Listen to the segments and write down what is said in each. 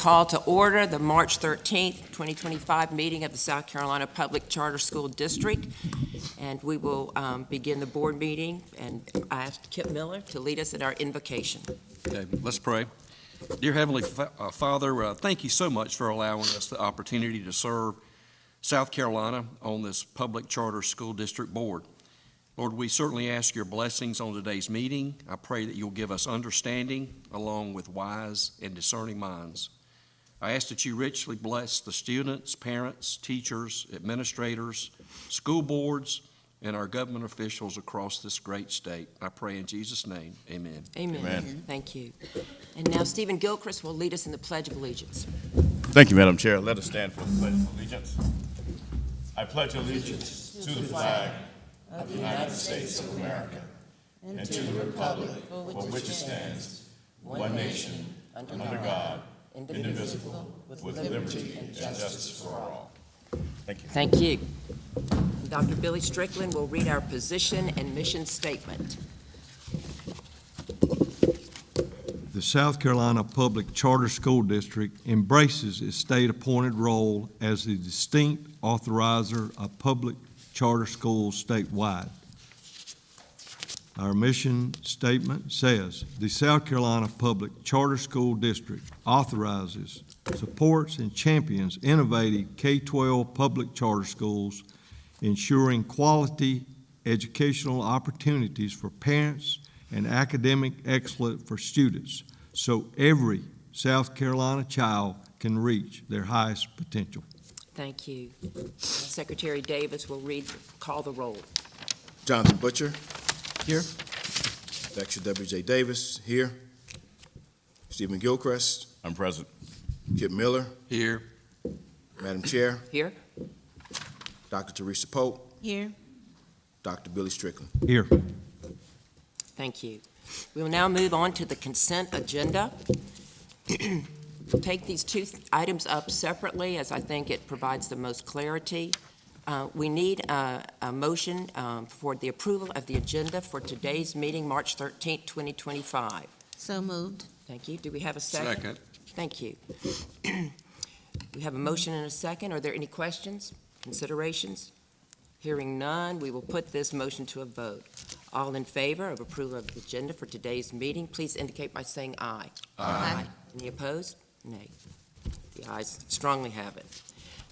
call to order the March 13th, 2025 meeting of the South Carolina Public Charter School District. And we will begin the board meeting, and I asked Kip Miller to lead us in our invocation. Okay, let's pray. Dear Heavenly Father, thank you so much for allowing us the opportunity to serve South Carolina on this Public Charter School District Board. Lord, we certainly ask your blessings on today's meeting. I pray that you'll give us understanding along with wise and discerning minds. I ask that you richly bless the students, parents, teachers, administrators, school boards, and our government officials across this great state. I pray in Jesus' name, amen. Amen. Amen. Thank you. And now Stephen Gilchrist will lead us in the Pledge of Allegiance. Thank you, Madam Chair. Let us stand for the Pledge of Allegiance. I pledge allegiance to the flag of the United States of America and to the republic for which it stands, one nation, under God, indivisible, with liberty and justice for all. Thank you. Thank you. Dr. Billy Strickland will read our position and mission statement. The South Carolina Public Charter School District embraces its state-appointed role as the distinct authorizer of public charter schools statewide. Our mission statement says, the South Carolina Public Charter School District authorizes, supports, and champions innovative K-12 public charter schools, ensuring quality educational opportunities for parents and academic excellence for students, so every South Carolina child can reach their highest potential. Thank you. Secretary Davis will call the roll. Jonathan Butcher. Here. Dexter W.J. Davis. Here. Stephen Gilchrist. I'm present. Kip Miller. Here. Madam Chair. Here. Dr. Teresa Pope. Here. Dr. Billy Strickland. Here. Thank you. We will now move on to the consent agenda. We'll take these two items up separately, as I think it provides the most clarity. We need a motion for the approval of the agenda for today's meeting, March 13th, 2025. So moved. Thank you. Do we have a second? Second. Thank you. We have a motion and a second. Are there any questions, considerations? Hearing none, we will put this motion to a vote. All in favor of approval of the agenda for today's meeting, please indicate by saying aye. Aye. Any opposed? Nay. The ayes strongly have it.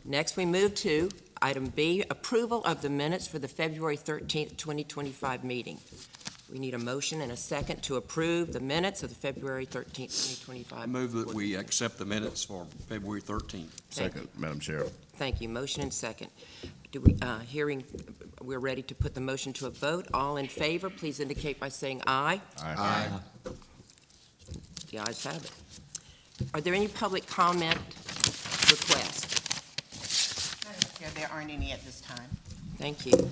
Next, we move to item B, approval of the minutes for the February 13th, 2025 meeting. We need a motion and a second to approve the minutes of the February 13th, 2025. I move that we accept the minutes for February 13th. Second, Madam Chair. Thank you. Motion and second. We're ready to put the motion to a vote. All in favor, please indicate by saying aye. Aye. The ayes have it. Are there any public comment requests? Madam Chair, there aren't any at this time. Thank you.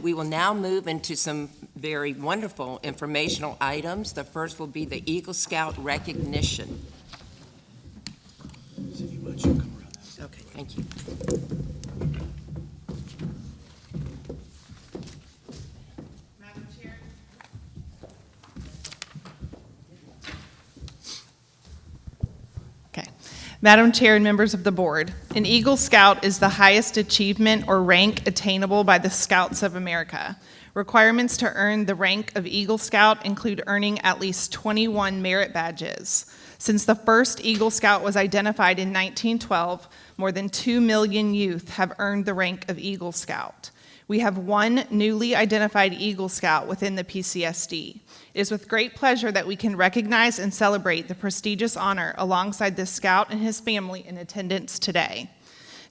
We will now move into some very wonderful informational items. The first will be the Eagle Scout recognition. Okay, thank you. Madam Chair. Okay. Madam Chair and members of the board, an Eagle Scout is the highest achievement or rank attainable by the Scouts of America. Requirements to earn the rank of Eagle Scout include earning at least 21 merit badges. Since the first Eagle Scout was identified in 1912, more than 2 million youth have earned the rank of Eagle Scout. We have one newly identified Eagle Scout within the PCSD. It is with great pleasure that we can recognize and celebrate the prestigious honor alongside this Scout and his family in attendance today.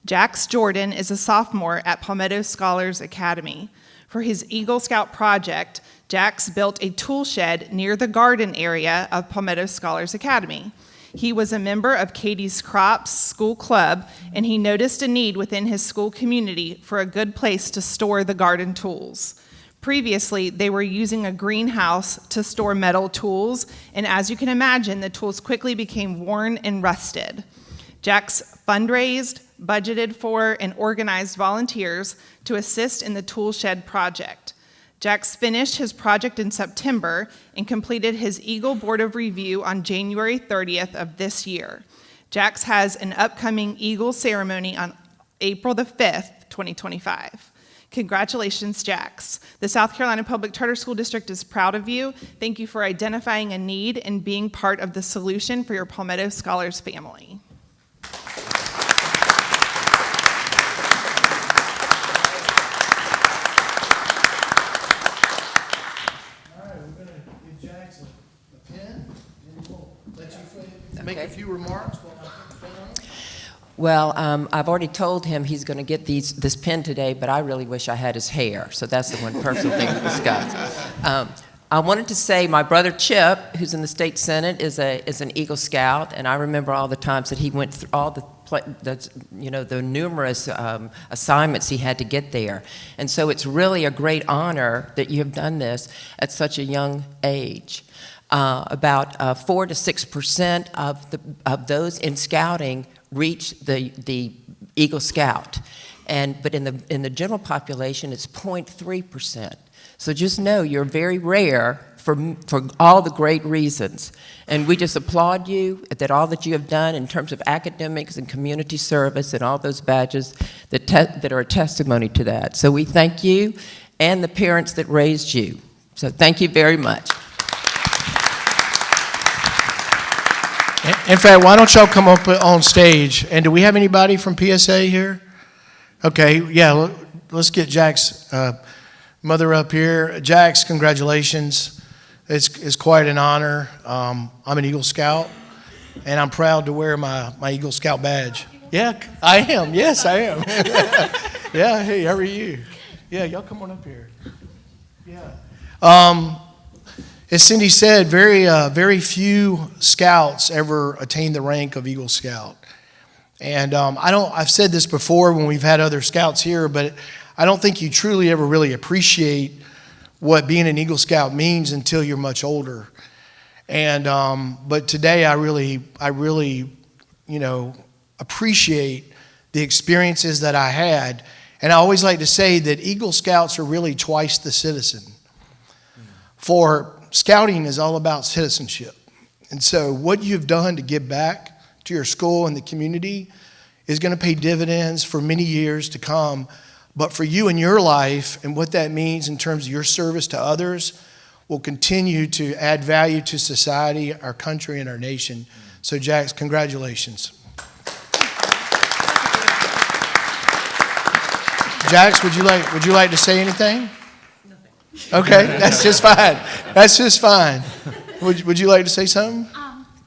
Jax Jordan is a sophomore at Palmetto Scholars Academy. For his Eagle Scout project, Jax built a tool shed near the garden area of Palmetto Scholars Academy. He was a member of Katie's Crops School Club, and he noticed a need within his school community for a good place to store the garden tools. Previously, they were using a greenhouse to store metal tools, and as you can imagine, the tools quickly became worn and rusted. Jax fundraised, budgeted for, and organized volunteers to assist in the tool shed project. Jax finished his project in September and completed his Eagle Board of Review on January 30th of this year. Jax has an upcoming Eagle ceremony on April the 5th, 2025. Congratulations, Jax. The South Carolina Public Charter School District is proud of you. Thank you for identifying a need and being part of the solution for your Palmetto Scholars family. All right, we're gonna give Jackson a pen, and we'll let you make a Okay. few remarks while I put the pen on. Well, I've already told him he's going to get this pen today, but I really wish I had his hair, so that's the one personal thing to discuss. I wanted to say my brother Chip, who's in the state senate, is an Eagle Scout, and I remember all the times that he went through all the numerous assignments he had to get there, and so it's really a great honor that you have done this at such a young age. About 4 to 6% of those in scouting reach the Eagle Scout, but in the general population, it's 0.3%. So just know you're very rare for all the great reasons, and we just applaud you that all that you have done in terms of academics and community service and all those badges that are a testimony to that. So we thank you and the parents that raised you. So thank you very much. In fact, why don't y'all come up on stage? And do we have anybody from PSA here? Okay, yeah, let's get Jack's mother up here. Jax, congratulations. It's quite an honor. I'm an Eagle Scout, and I'm proud to wear my Eagle Scout badge. Yeah, I am. Yes, I am. Yeah, hey, how are you? Yeah, y'all come on up here. Yeah. As Cindy said, very few scouts ever attain the rank of Eagle Scout. And I've said this before when we've had other scouts here, but I don't think you truly ever really appreciate what being an Eagle Scout means until you're much older. And but today I really, appreciate the experiences that I had. And I always like to say that Eagle Scouts are really twice the citizen. For scouting is all about citizenship. And so what you've done to give back to your school and the community is going to pay dividends for many years to come. But for you and your life and what that means in terms of your service to others will continue to add value to society, our country, and our nation. So Jax, congratulations. Jax, would you like to say anything? Okay, that's just fine. That's just fine. Would you like to say something?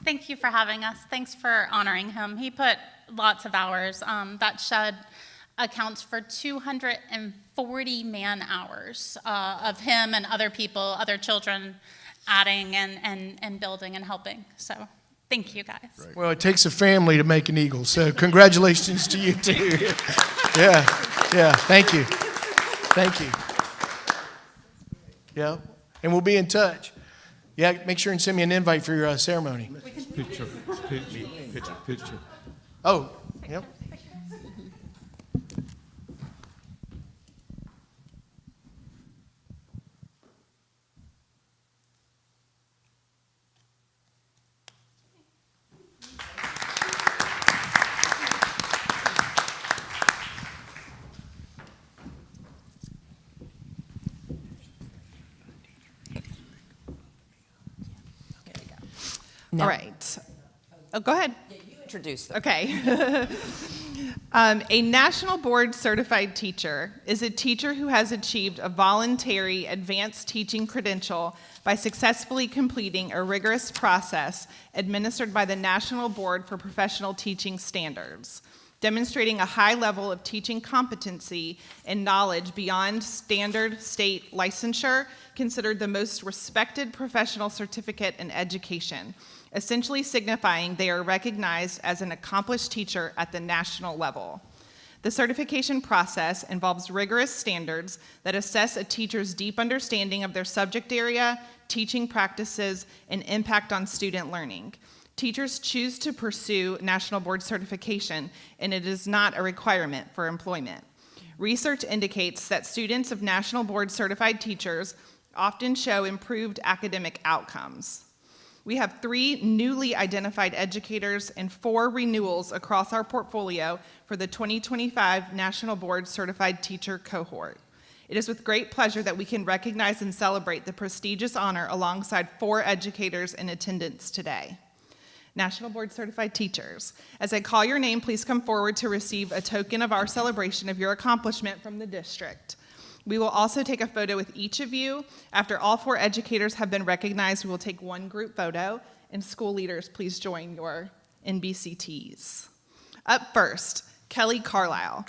Thank you for having us. Thanks for honoring him. He put lots of hours. That shed accounts for 240 man hours of him and other people, other children adding and building and helping. So thank you, guys. Right. Well, it takes a family to make an eagle, so congratulations to you too. Yeah, thank you. Thank you. Yeah, and we'll be in touch. Yeah, make sure and send me an invite for your ceremony. Picture. Oh, yep. Now- All right. Oh, go ahead. Introduce them. Okay. A national board certified teacher is a teacher who has achieved a voluntary advanced teaching credential by successfully completing a rigorous process administered by the National Board for Professional Teaching Standards, demonstrating a high level of teaching competency and knowledge beyond standard state licensure, considered the most respected professional certificate in education, essentially signifying they are recognized as an accomplished teacher at the national level. The certification process involves rigorous standards that assess a teacher's deep understanding of their subject area, teaching practices, and impact on student learning. Teachers choose to pursue National Board certification, and it is not a requirement for employment. Research indicates that students of National Board certified teachers often show improved academic outcomes. We have 3 newly identified educators and 4 renewals across our portfolio for the 2025 National Board Certified Teacher Cohort. It is with great pleasure that we can recognize and celebrate the prestigious honor alongside 4 educators in attendance today. National Board Certified Teachers, as I call your name, please come forward to receive a token of our celebration of your accomplishment from the district. We will also take a photo with each of you. After all 4 educators have been recognized, we will take one group photo, and school leaders, please join your NBCTs. Up first, Kelly Carlisle.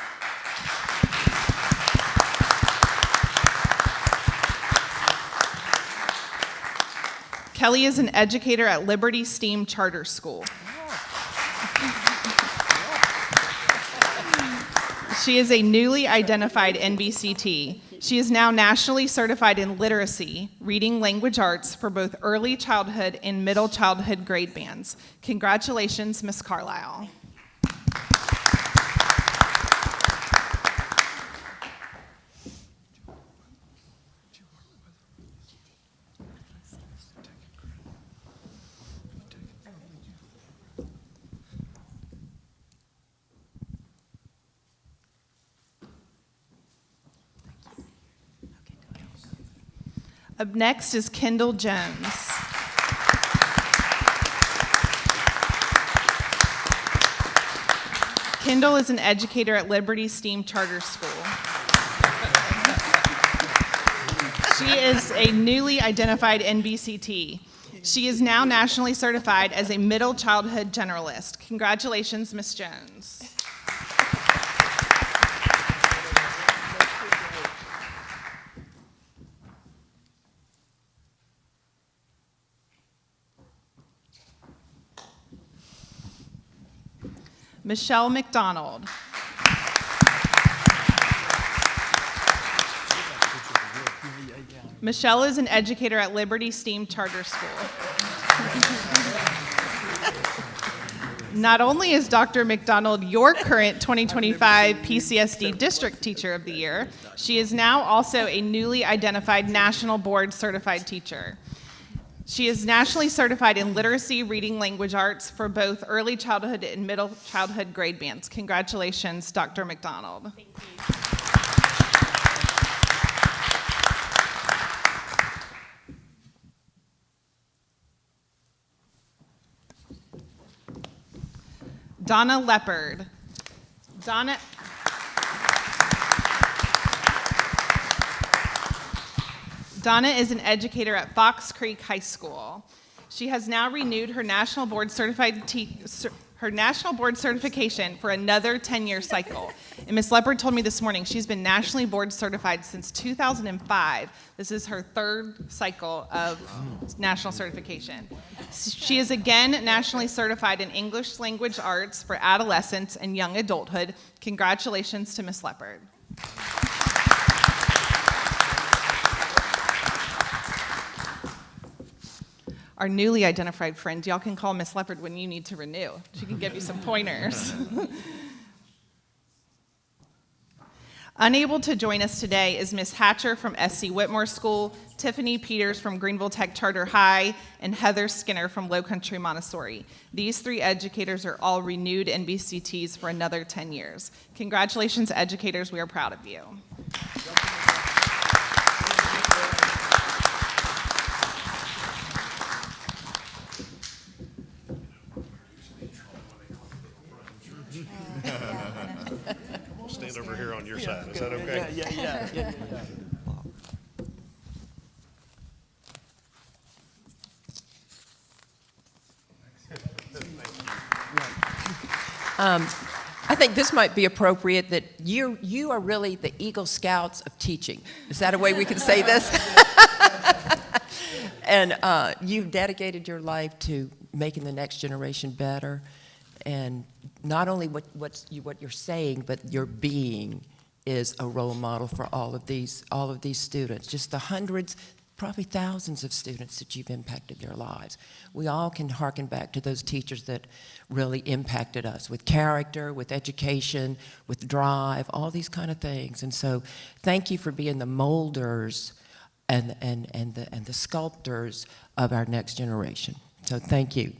Kelly is an educator at Liberty STEAM Charter School. She is a newly identified NBCT. She is now nationally certified in literacy, reading language arts for both early childhood and middle childhood grade bands. Congratulations, Ms. Carlisle. Up next is Kendall Jones. Kendall is an educator at Liberty STEAM Charter School. She is a newly identified NBCT. She is now nationally certified as a middle childhood generalist. Congratulations, Ms. Jones. Michelle McDonald. Michelle is an educator at Liberty STEAM Charter School. Not only is Dr. McDonald your current 2025 PCSD District Teacher of the Year, she is now also a newly identified National Board Certified Teacher. She is nationally certified in literacy, reading language arts for both early childhood and middle childhood grade bands. Congratulations, Dr. McDonald. Thank you. Donna Leopard. Donna is an educator at Fox Creek High School. She has now renewed her National Board certification for another 10-year cycle. And Ms. Leopard told me this morning she's been nationally board certified since 2005. This is her 3rd cycle of national certification. She is again nationally certified in English language arts for adolescents and young adulthood. Congratulations to Ms. Leopard. Our newly identified friend, y'all can call Miss Leopard when you need to renew. She can give you some pointers. Unable to join us today is Miss Hatcher from SC Whitmore School, Tiffany Peters from Greenville Tech Charter High, and Heather Skinner from Low Country Montessori. These 3 educators are all renewed NBCTs for another 10 years. Congratulations, educators. We are proud of you. Stand over here on your side. Is that okay? Yeah. I think this might be appropriate that you are really the Eagle Scouts of teaching. Is that a way we can say this? And you've dedicated your life to making the next generation better. And not only what you're saying, but your being is a role model for all of these students. Just the hundreds, probably thousands of students that you've impacted their lives. We all can hearken back to those teachers that really impacted us with character, with education, with drive, all these kind of things. And so thank you for being the molders and the sculptors of our next generation. So thank you.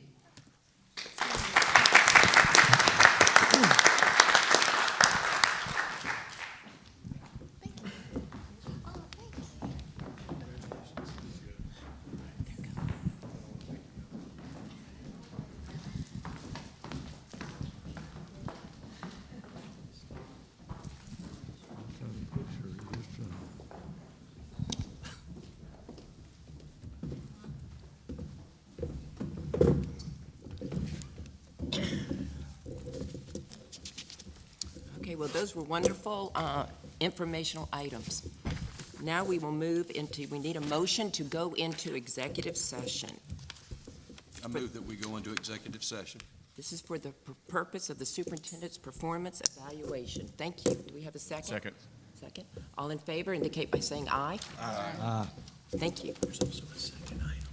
Okay, well, those were wonderful informational items. Now we will move into, we need a motion to go into executive session. I move that we go into executive session. This is for the purpose of the superintendent's performance evaluation. Thank you. Do we have a second? Second. Second. All in favor indicate by saying aye. Aye. Thank you. There's also a second item.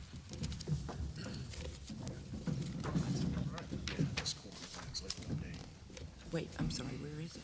Yeah, this corner thing's like one day. Wait, I'm sorry, where is it?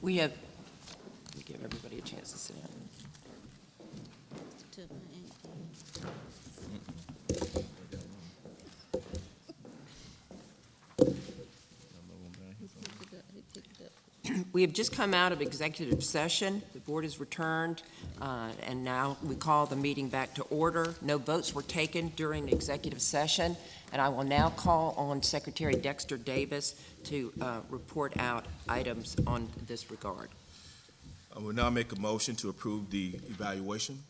We have, let me give everybody a chance to sit down. We have just come out of executive session. The board has returned, and now we call the meeting back to order. No votes were taken during the executive session, and I will now call on Secretary Dexter Davis to report out items on this regard. I will now make a motion to approve the evaluation.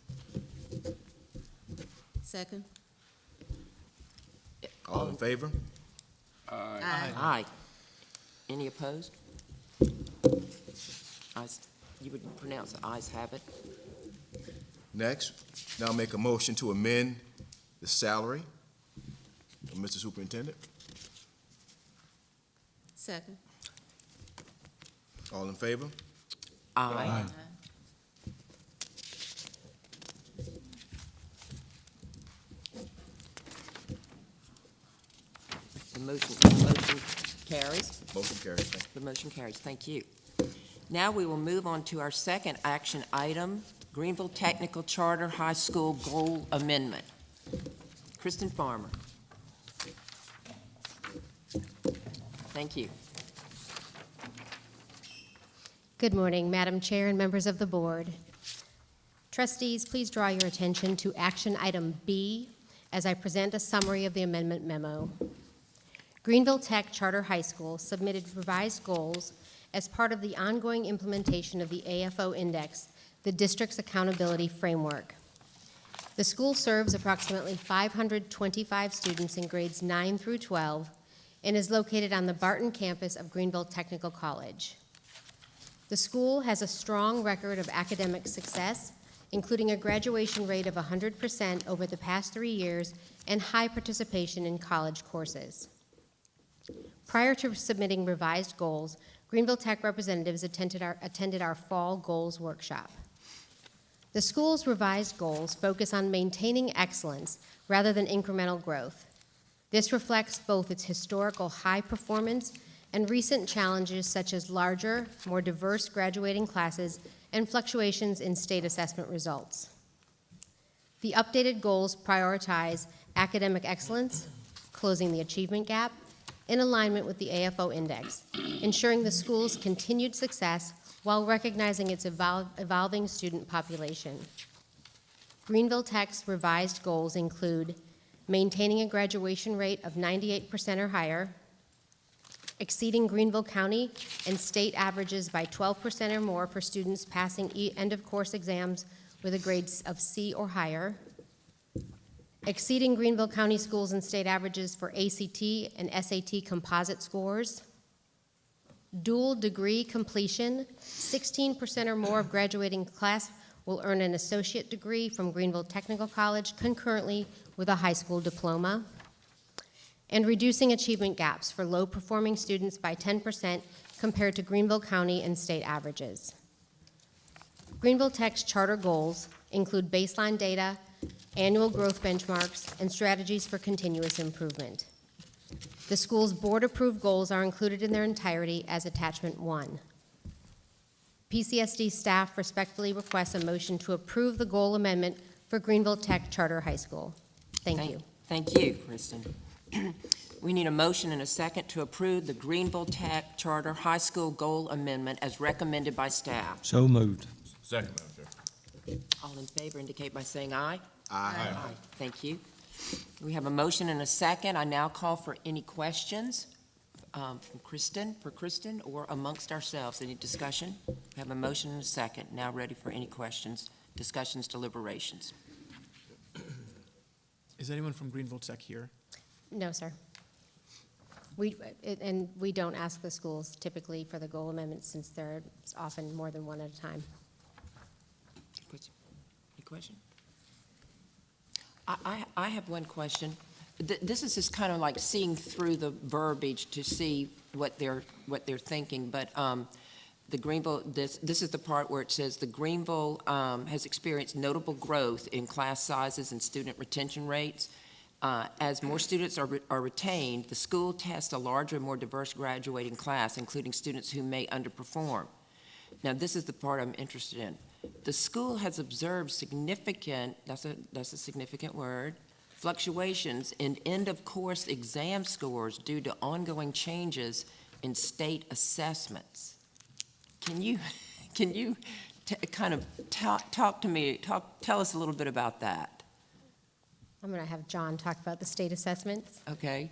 Second. All in favor? Aye. Any opposed? Ayes, you would pronounce the ayes have it. Next, now make a motion to amend the salary of Mr. Superintendent. Second. All in favor? Aye. The motion carries. Motion carries. Thank you. The motion carries. Thank you. Now we will move on to our second action item, Greenville Technical Charter High School Goal Amendment. Kristen Farmer. Thank you. Good morning, Madam Chair and members of the board. Trustees, please draw your attention to action item B as I present a summary of the amendment memo. Greenville Tech Charter High School submitted revised goals as part of the ongoing implementation of the AFO Index, the district's accountability framework. The school serves approximately 525 students in grades 9 through 12 and is located on the Barton campus of Greenville Technical College. The school has a strong record of academic success, including a graduation rate of 100% over the past 3 years and high participation in college courses. Prior to submitting revised goals, Greenville Tech representatives attended our fall goals workshop. The school's revised goals focus on maintaining excellence rather than incremental growth. This reflects both its historical high performance and recent challenges such as larger, more diverse graduating classes and fluctuations in state assessment results. The updated goals prioritize academic excellence, closing the achievement gap, in alignment with the AFO Index, ensuring the school's continued success while recognizing its evolving student population. Greenville Tech's revised goals include maintaining a graduation rate of 98% or higher, exceeding Greenville County and state averages by 12% or more for students passing end-of-course exams with a grade of C or higher, exceeding Greenville County schools and state averages for ACT and SAT composite scores, dual degree completion, 16% or more of graduating class will earn an associate degree from Greenville Technical College concurrently with a high school diploma, and reducing achievement gaps for low-performing students by 10% compared to Greenville County and state averages. Greenville Tech's charter goals include baseline data, annual growth benchmarks, and strategies for continuous improvement. The school's board-approved goals are included in their entirety as Attachment 1. PCSD staff respectfully requests a motion to approve the goal amendment for Greenville Tech Charter High School. Thank you. Thank you, Kristen. We need a motion and a second to approve the Greenville Tech Charter High School Goal Amendment as recommended by staff. So moved. Second, Madam Chair. All in favor indicate by saying aye. Aye. Thank you. We have a motion and a second. I now call for any questions for Kristen, or amongst ourselves. Any discussion? We have a motion and a second. Now ready for any questions, discussions, deliberations. Is anyone from Greenville Tech here? No, sir. And we don't ask the schools typically for the goal amendments since they're often more than one at a time. Any question? I have one question. This is just kind of like seeing through the verbiage to see what they're thinking, but the Greenville, this is the part where it says the Greenville has experienced notable growth in class sizes and student retention rates. As more students are retained, the school tests a larger, more diverse graduating class, including students who may underperform. Now, this is the part I'm interested in. The school has observed significant, that's a significant word, fluctuations in end-of-course exam scores due to ongoing changes in state assessments. Can you kind of talk to me, tell us a little bit about that? I'm going to have John talk about the state assessments. Okay?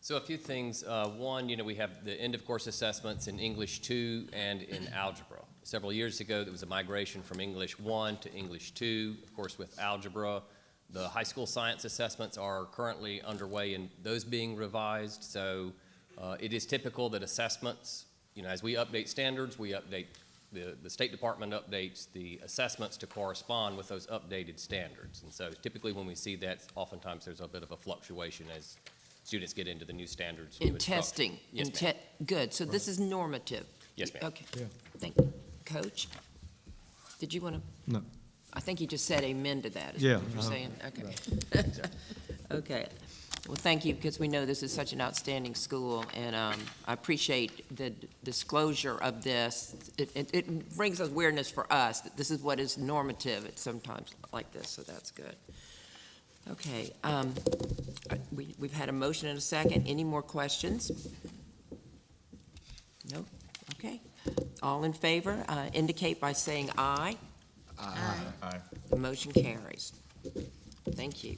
So a few things. One, we have the end-of-course assessments in English 2 and in algebra. Several years ago, there was a migration from English 1 to English 2. Of course, with algebra, the high school science assessments are currently underway and those being revised. So it is typical that assessments, as we update standards, we update, the State Department updates the assessments to correspond with those updated standards. And so typically when we see that, oftentimes there's a bit of a fluctuation as students get into the new standards. In testing? Yes, ma'am. Good, so this is normative? Yes, ma'am. Okay, thank you. Coach, did you want to? No. I think you just said amen to that, is Yeah, what you're saying? Okay. Okay. Well, thank you, because we know this is such an outstanding school, and I appreciate the disclosure of this. It brings awareness for us that this is what is normative at sometimes like this, so that's good. Okay, we've had a motion and a second. Any more questions? No? Okay. All in favor, indicate by saying aye. Aye. The motion carries. Thank you.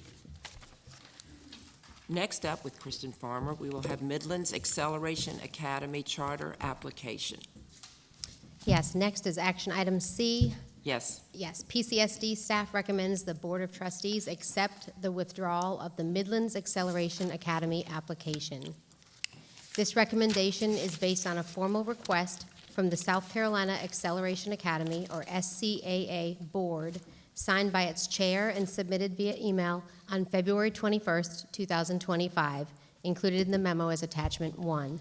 Next up, with Kristen Farmer, we will have Midlands Acceleration Academy Charter Application. Yes, next is action item C. Yes. Yes, PCSD staff recommends the Board of Trustees accept the withdrawal of the Midlands Acceleration Academy application. This recommendation is based on a formal request from the South Carolina Acceleration Academy, or SCAA, Board, signed by its chair and submitted via email on February 21st, 2025, included in the memo as attachment 1.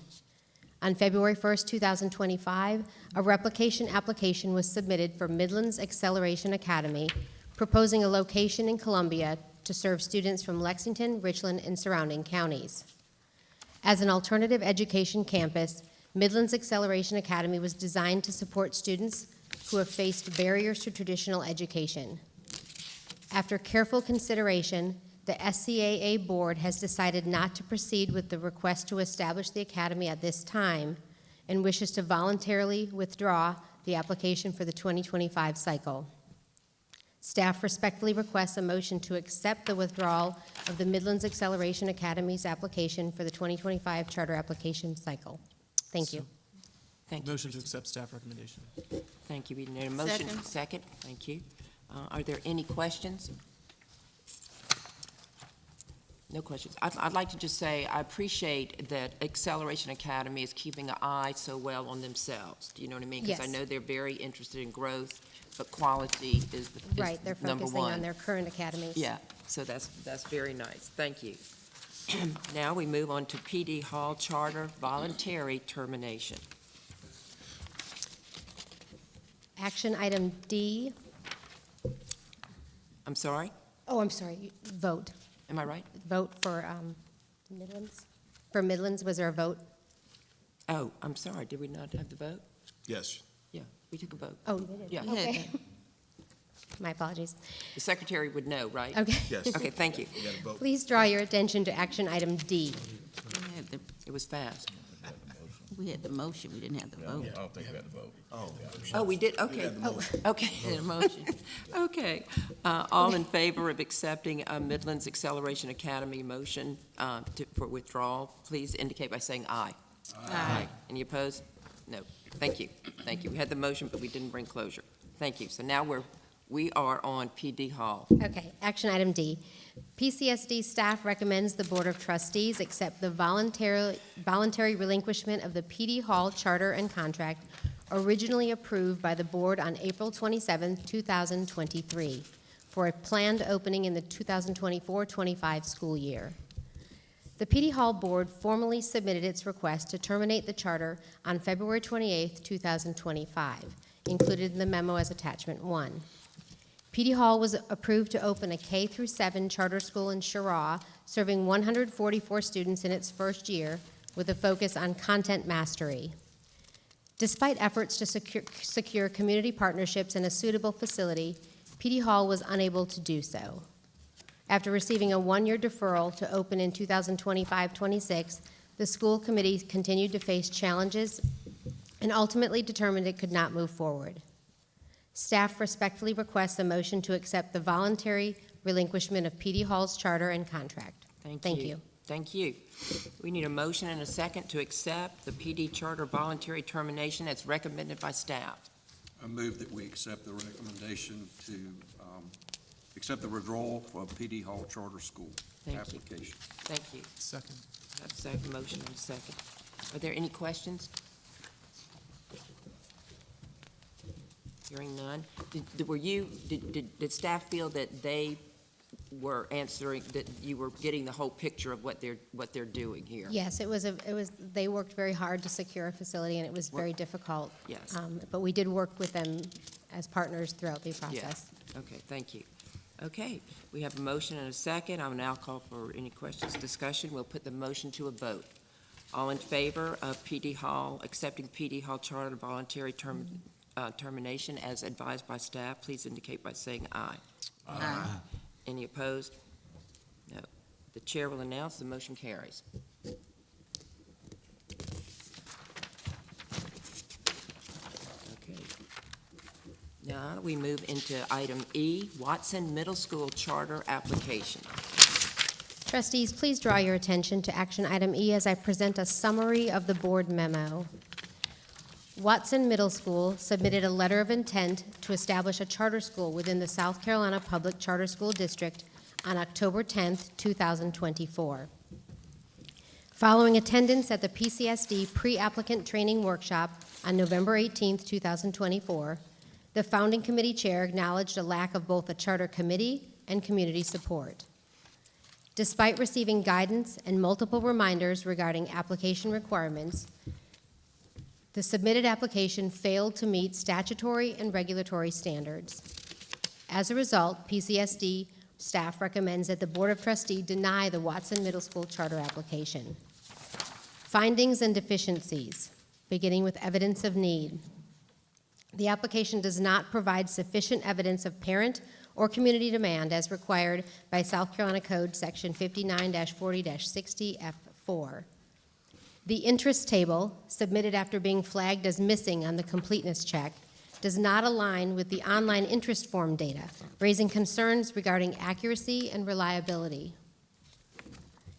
On February 1st, 2025, a replication application was submitted for Midlands Acceleration Academy, proposing a location in Columbia to serve students from Lexington, Richland, and surrounding counties. As an alternative education campus, Midlands Acceleration Academy was designed to support students who have faced barriers to traditional education. After careful consideration, the SCAA Board has decided not to proceed with the request to establish the academy at this time and wishes to voluntarily withdraw the application for the 2025 cycle. Staff respectfully requests a motion to accept the withdrawal of the Midlands Acceleration Academy's application for the 2025 charter application cycle. Thank you. Thank you. Motion to accept staff recommendation. Thank you. We need a motion. Second. Thank you. Are there any questions? No questions. I'd like to just say I appreciate that Acceleration Academy is keeping an eye so well on themselves. Do you know what I mean? Because I Yes. know they're very interested in growth, but quality is Right, they're number focusing one. on their current academies. Yeah, so that's very nice. Thank you. Now we move on to PD Hall Charter voluntary termination. Action item D. I'm sorry? Oh, I'm sorry, vote. Am I right? Vote for Midlands? For Midlands, was there a vote? Oh, I'm sorry. Did we not have the vote? Yes. Yeah, we took a vote. Oh, you did? Yeah. Okay. My apologies. The secretary would know, right? Okay. Yes. Okay, thank you. You got to vote. Please draw your attention to action item D. It was fast. We had the motion, we didn't have the vote. I don't think we got to vote. Oh, we did? Okay. Okay. We had a motion. Okay. All in favor of accepting Midlands Acceleration Academy motion for withdrawal, please indicate by saying aye. Aye. Any opposed? No. Thank you. Thank you. We had the motion, but we didn't bring closure. Thank you. So now we are on PD Hall. Okay, action item D. PCSD staff recommends the Board of Trustees accept the voluntary relinquishment of the PD Hall charter and contract originally approved by the Board on April 27, 2023, for a planned opening in the 2024-25 school year. The PD Hall Board formally submitted its request to terminate the charter on February 28, 2025, included in the memo as attachment 1. PD Hall was approved to open a K-7 charter school in Cheraw, serving 144 students in its first year, with a focus on content mastery. Despite efforts to secure community partnerships and a suitable facility, PD Hall was unable to do so. After receiving a one-year deferral to open in 2025-26, the school committee continued to face challenges and ultimately determined it could not move forward. Staff respectfully requests a motion to accept the voluntary relinquishment of PD Hall's charter and contract. Thank you. Thank you. We need a motion and a second to accept the PD charter voluntary termination as recommended by staff. I move that we accept the recommendation to accept the withdrawal for PD Hall Charter School Thank you. application. Thank you. Second. I have a second motion and a second. Are there any questions? Hearing none. Did staff feel that they were answering, that you were getting the whole picture of what they're doing here? Yes, they worked very hard to secure a facility, and it was very difficult. Yes. But we did work with them as partners throughout the process. Yes. Okay, thank you. Okay, we have a motion and a second. I will now call for any questions, discussion. We'll put the motion to a vote. All in favor of PD Hall, accepting PD Hall charter voluntary termination as advised by staff, please indicate by saying aye. Aye. Any opposed? No. The chair will announce the motion carries. Okay. Now we move into item E, Watson Middle School Charter Application. Trustees, please draw your attention to action item E as I present a summary of the board memo. Watson Middle School submitted a letter of intent to establish a charter school within the South Carolina Public Charter School District on October 10th, 2024. Following attendance at the PCSD pre-applicant training workshop on November 18th, 2024, the founding committee chair acknowledged a lack of both a charter committee and community support. Despite receiving guidance and multiple reminders regarding application requirements, the submitted application failed to meet statutory and regulatory standards. As a result, PCSD staff recommends that the Board of Trustees deny the Watson Middle School charter application. Findings and deficiencies, beginning with evidence of need. The application does not provide sufficient evidence of parent or community demand as required by South Carolina Code Section 59-40-60F4. The interest table, submitted after being flagged as missing on the completeness check, does not align with the online interest form data, raising concerns regarding accuracy and reliability.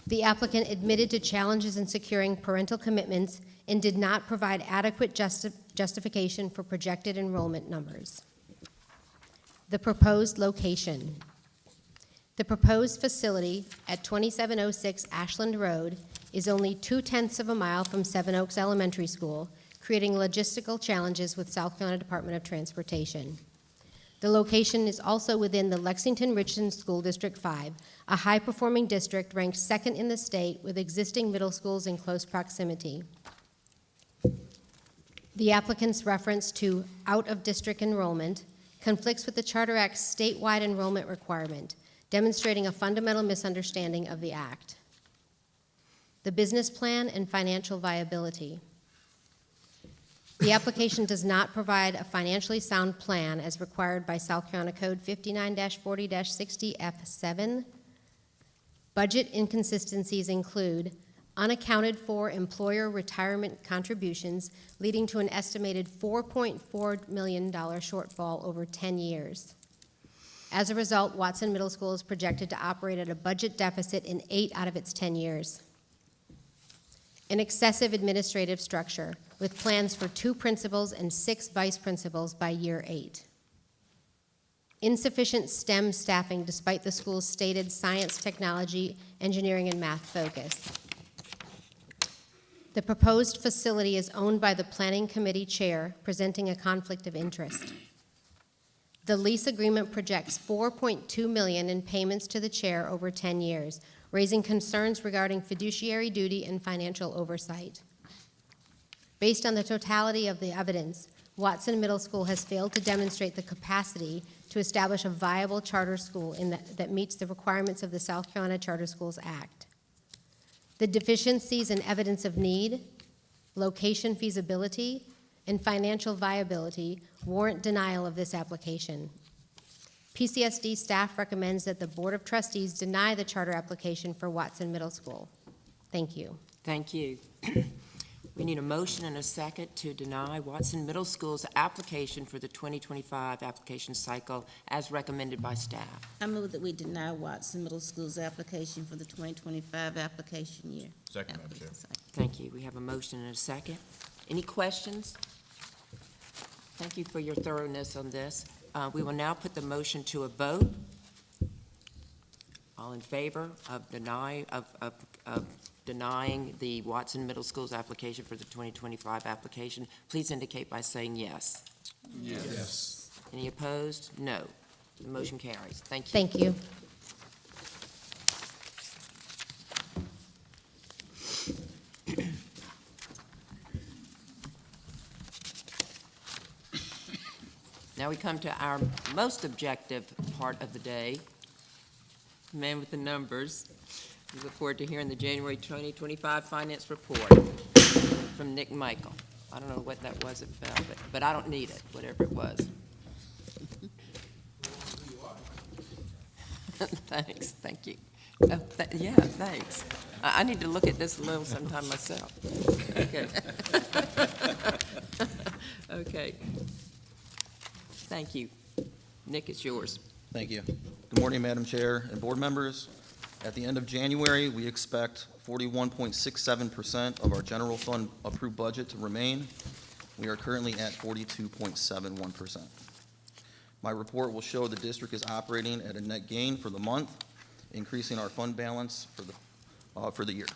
The applicant admitted to challenges in securing parental commitments and did not provide adequate justification for projected enrollment numbers. The proposed location. The proposed facility at 2706 Ashland Road is only 0.2 of a mile from Seven Oaks Elementary School, creating logistical challenges with South Carolina Department of Transportation. The location is also within the Lexington-Richland School District 5, a high-performing district ranked second in the state with existing middle schools in close proximity. The applicant's reference to out-of-district enrollment conflicts with the Charter Act's statewide enrollment requirement, demonstrating a fundamental misunderstanding of the Act. The business plan and financial viability. The application does not provide a financially sound plan as required by South Carolina Code 59-40-60F7. Budget inconsistencies include unaccounted for employer retirement contributions, leading to an estimated $4.4 million shortfall over 10 years. As a result, Watson Middle School is projected to operate at a budget deficit in 8 out of its 10 years. An excessive administrative structure with plans for 2 principals and 6 vice principals by year 8. Insufficient STEM staffing despite the school's stated science, technology, engineering, and math focus. The proposed facility is owned by the Planning Committee Chair, presenting a conflict of interest. The lease agreement projects $4.2 million in payments to the Chair over 10 years, raising concerns regarding fiduciary duty and financial oversight. Based on the totality of the evidence, Watson Middle School has failed to demonstrate the capacity to establish a viable charter school that meets the requirements of the South Carolina Charter Schools Act. The deficiencies in evidence of need, location feasibility, and financial viability warrant denial of this application. PCSD staff recommends that the Board of Trustees deny the charter application for Watson Middle School. Thank you. Thank you. We need a motion and a second to deny Watson Middle School's application for the 2025 application cycle as recommended by staff. I move that we deny Watson Middle School's application for the 2025 application year. Second, Madam Chair. Thank you. We have a motion and a second. Any questions? Thank you for your thoroughness on this. We will now put the motion to a vote. All in favor of denying the Watson Middle School's application for the 2025 application, please indicate by saying yes. Yes. Any opposed? No. The motion carries. Thank you. Thank you. Now we come to our most objective part of the day, man with the numbers. We look forward to hearing the January 2025 finance report from Nick Michael. I don't know what that was, it fell, but I don't need it, whatever it was. Thanks, thank you. Oh, yeah, thanks. I need to look at this a little sometime myself. Okay. Okay. Thank you. Nick, it's yours. Thank you. Good morning, Madam Chair and board members. At the end of January, we expect 41.67% of our general fund approved budget to remain. We are currently at 42.71%. My report will show the district is operating at a net gain for the month, increasing our fund balance for the year.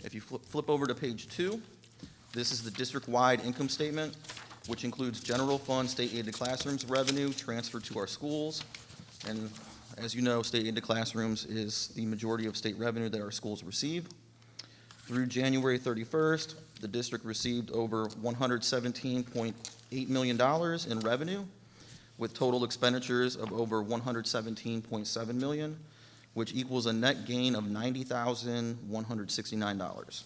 If you flip over to page 2, this is the district-wide income statement, which includes general fund state-aided classrooms revenue transferred to our schools. And as you know, state-aided classrooms is the majority of state revenue that our schools receive. Through January 31st, the district received over $117.8 million in revenue, with total expenditures of over $117.7 million, which equals a net gain of $90,169.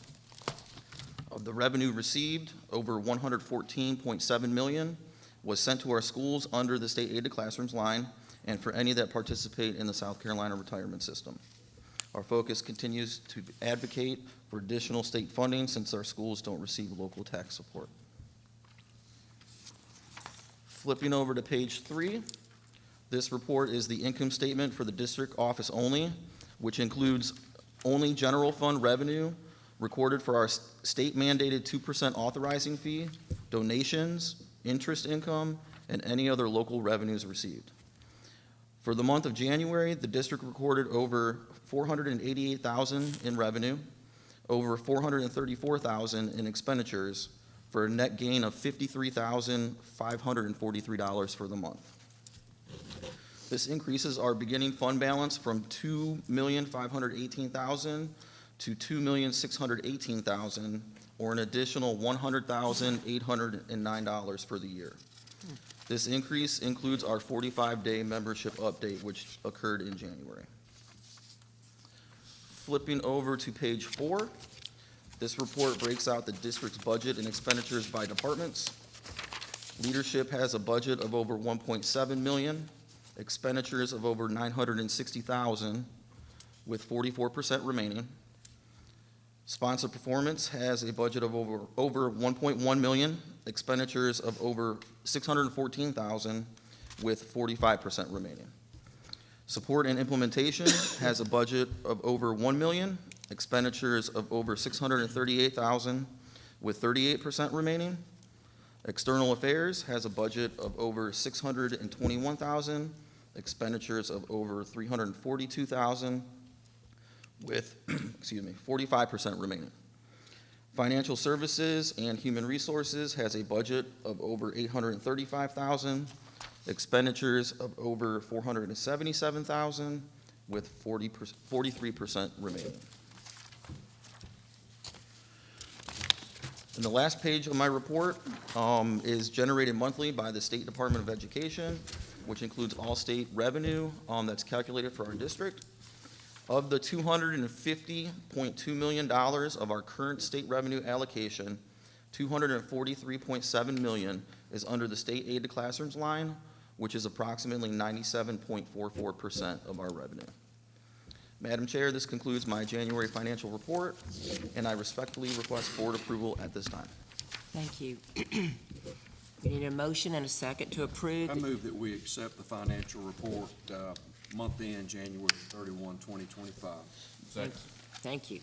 Of the revenue received, over $114.7 million was sent to our schools under the state-aided classrooms line and for any that participate in the South Carolina retirement system. Our focus continues to advocate for additional state funding since our schools don't receive local tax support. Flipping over to page 3, this report is the income statement for the district office only, which includes only general fund revenue recorded for our state mandated 2% authorizing fee, donations, interest income, and any other local revenues received. For the month of January, the district recorded over $488,000 in revenue, over $434,000 in expenditures, for a net gain of $53,543 for the month. This increases our beginning fund balance from $2,518,000 to $2,618,000, or an additional $100,809 for the year. This increase includes our 45-day membership update, which occurred in January. Flipping over to page 4, this report breaks out the district's budget and expenditures by departments. Leadership has a budget of over $1.7 million, expenditures of over $960,000, with 44% remaining. Sponsor Performance has a budget of over $1.1 million, expenditures of over $614,000, with 45% remaining. Support and Implementation has a budget of over $1 million, expenditures of over $638,000, with 38% remaining. External Affairs has a budget of over $621,000, expenditures of over $342,000, with 45% remaining. Financial Services and Human Resources has a budget of over $835,000, expenditures of over $477,000, with 43% remaining. And the last page of my report is generated monthly by the State Department of Education, which includes all state revenue that's calculated for our district. Of the $250.2 million of our current state revenue allocation, $243.7 million is under the state aid to classrooms line, which is approximately 97.44% of our revenue. Madam Chair, this concludes my January financial report, and I respectfully request board approval at this time. Thank you. We need a motion and a second to approve. I move that we accept the financial report, month end, January 31, 2025. Thank you. Thank you.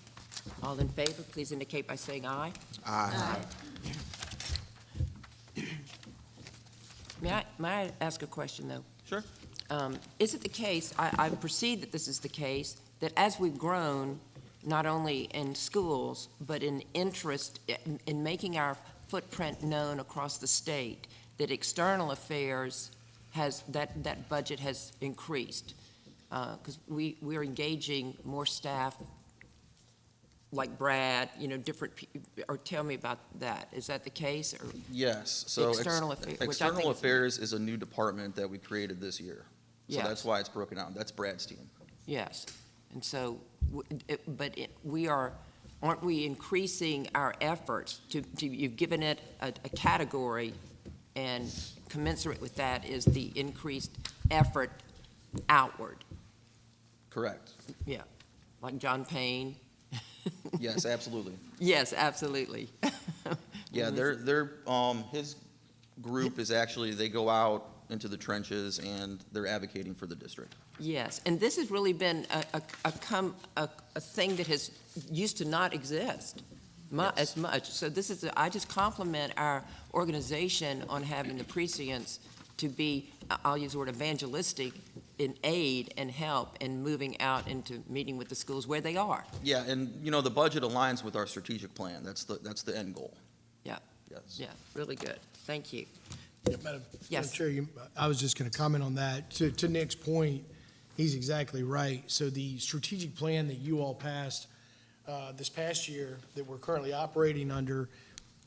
All in favor, please indicate by saying aye. Aye. May I ask a question, though? Sure. Is it the case, I perceive that this is the case, that as we've grown, not only in schools, but in interest in making our footprint known across the state, that external affairs that budget has increased? Because we're engaging more staff like Brad, different, or tell me about that. Is that the case? Or Yes. So External affairs, which I External think is- affairs is a new department that we created this year. So Yes. that's why it's broken out. That's Brad's team. Yes, and so, aren't we increasing our efforts you've given it a category, and commensurate with that is the increased effort outward? Correct. Yeah, like John Payne? Yes, absolutely. Yes, absolutely. Yeah, his group is actually, they go out into the trenches and they're advocating for the district. Yes, and this has really been a thing that has used to not exist as much. So I just compliment our organization on having the precincts to be, I'll use the word evangelistic, in aid and help and moving out into meeting with the schools where they are. Yeah, and the budget aligns with our strategic plan. That's the end goal. Yeah. Yes. Yeah, really good. Thank you. Madam Yes. Chair, I was just going to comment on that. To Nick's point, he's exactly right. So the strategic plan that you all passed this past year that we're currently operating under,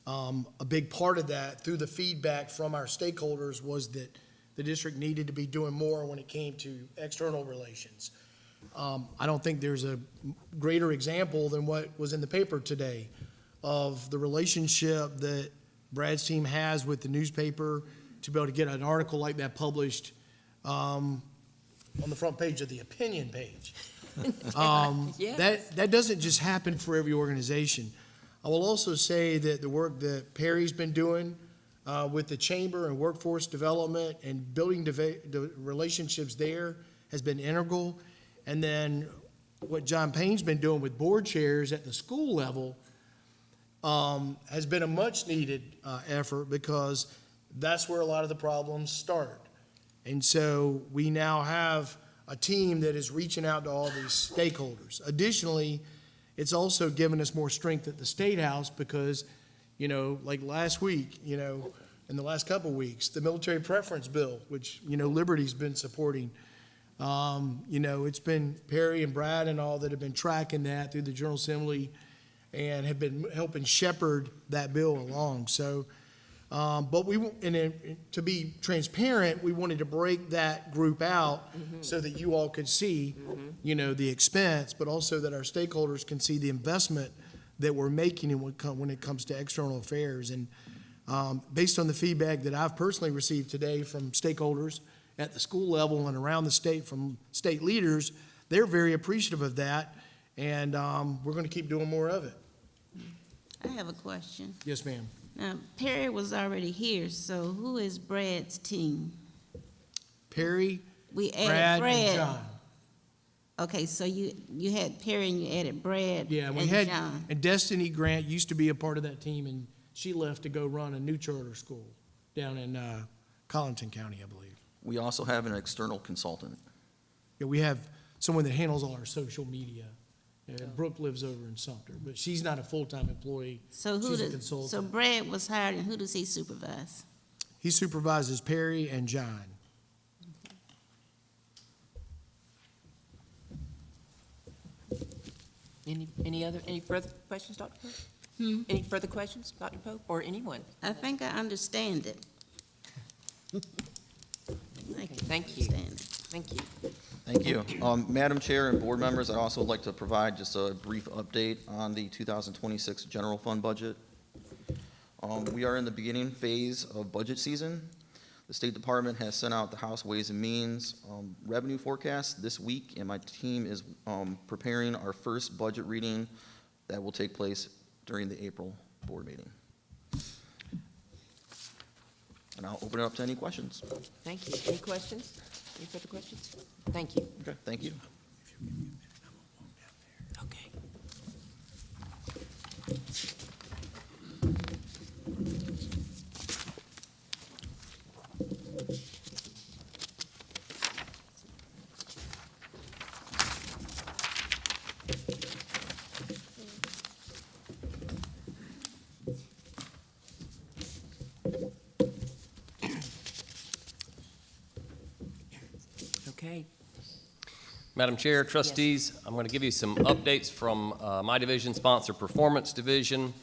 a big part of that, through the feedback from our stakeholders, was that the district needed to be doing more when it came to external relations. I don't think there's a greater example than what was in the paper today of the relationship that Brad's team has with the newspaper to be able to get an article like that published on the front page of the opinion page. Yes. That doesn't just happen for every organization. I will also say that the work that Perry's been doing with the chamber and workforce development and building the relationships there has been integral. And then what John Payne's been doing with board chairs at the school level has been a much-needed effort, because that's where a lot of the problems start. And so we now have a team that is reaching out to all these stakeholders. Additionally, it's also given us more strength at the State House because, like last week, in the last couple of weeks, the military preference bill, which, Liberty's been supporting, it's been Perry and Brad and all that have been tracking that through the General Assembly and have been helping shepherd that bill along. So, but to be transparent, we wanted to break that group out so that you all could see, the expense, but also that our stakeholders can see the investment that we're making when it comes to external affairs. And based on the feedback that I've personally received today from stakeholders at the school level and around the state from state leaders, they're very appreciative of that, and we're going to keep doing more of it. I have a question. Yes, ma'am. Now, Perry was already here, so who is Brad's team? Perry, We added Brad, Brad. and John. Okay, so you had Perry and you added Brad Yeah, we and had, John. and Destiny Grant used to be a part of that team, and she left to go run a new charter school down in Colleton County, I believe. We also have an external consultant. Yeah, we have someone that handles all our social media. Brooke lives over in Sumter, but she's not a full-time employee. So She's a consultant. So Brad was hired, and who does he supervise? He supervises Perry and John. Any further questions, Dr. Pope? Any further questions, Dr. Pope, or anyone? I think I understand it. Thank you. Understand it. Thank you. Thank you. Madam Chair and board members, I'd also like to provide just a brief update on the 2026 general fund budget. We are in the beginning phase of budget season. The State Department has sent out the House Ways and Means revenue forecast this week, and my team is preparing our first budget reading that will take place during the April board meeting. And I'll open it up to any questions. Thank you. Any questions? Any further questions? Thank you. Okay, thank you. Okay. Okay. Madam Chair, trustees, I'm going to give you some updates from my division, Sponsor Performance Division.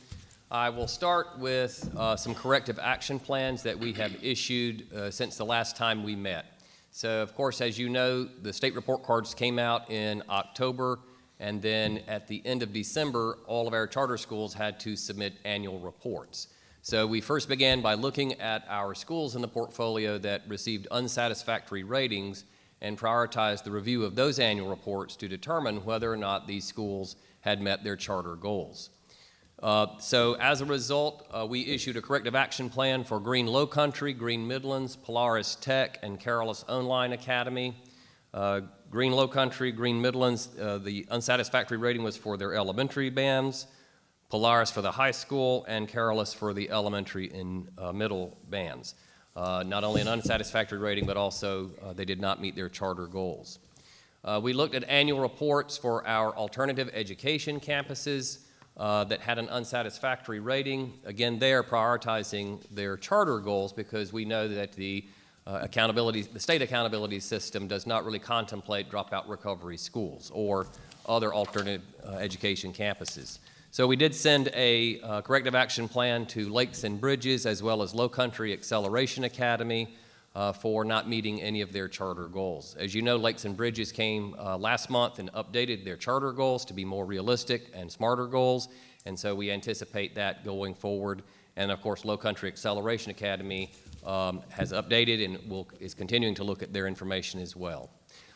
I will start with some corrective action plans that we have issued since the last time we met. So, of course, as you know, the state report cards came out in October, and then at the end of December, all of our charter schools had to submit annual reports. So we first began by looking at our schools in the portfolio that received unsatisfactory ratings and prioritized the review of those annual reports to determine whether or not these schools had met their charter goals. So as a result, we issued a corrective action plan for Green Low Country, Green Midlands, Polaris Tech, and Carolus Online Academy. Green Low Country, Green Midlands, the unsatisfactory rating was for their elementary bands, Polaris for the high school, and Carolus for the elementary and middle bands. Not only an unsatisfactory rating, but also they did not meet their charter goals. We looked at annual reports for our alternative education campuses that had an unsatisfactory rating. Again, they are prioritizing their charter goals because we know that the state accountability system does not really contemplate dropout recovery schools or other alternative education campuses. So we did send a corrective action plan to Lakes and Bridges as well as Low Country Acceleration Academy for not meeting any of their charter goals. As you know, Lakes and Bridges came last month and updated their charter goals to be more realistic and smarter goals, and so we anticipate that going forward. And of course, Low Country Acceleration Academy has updated and is continuing to look at their information as well.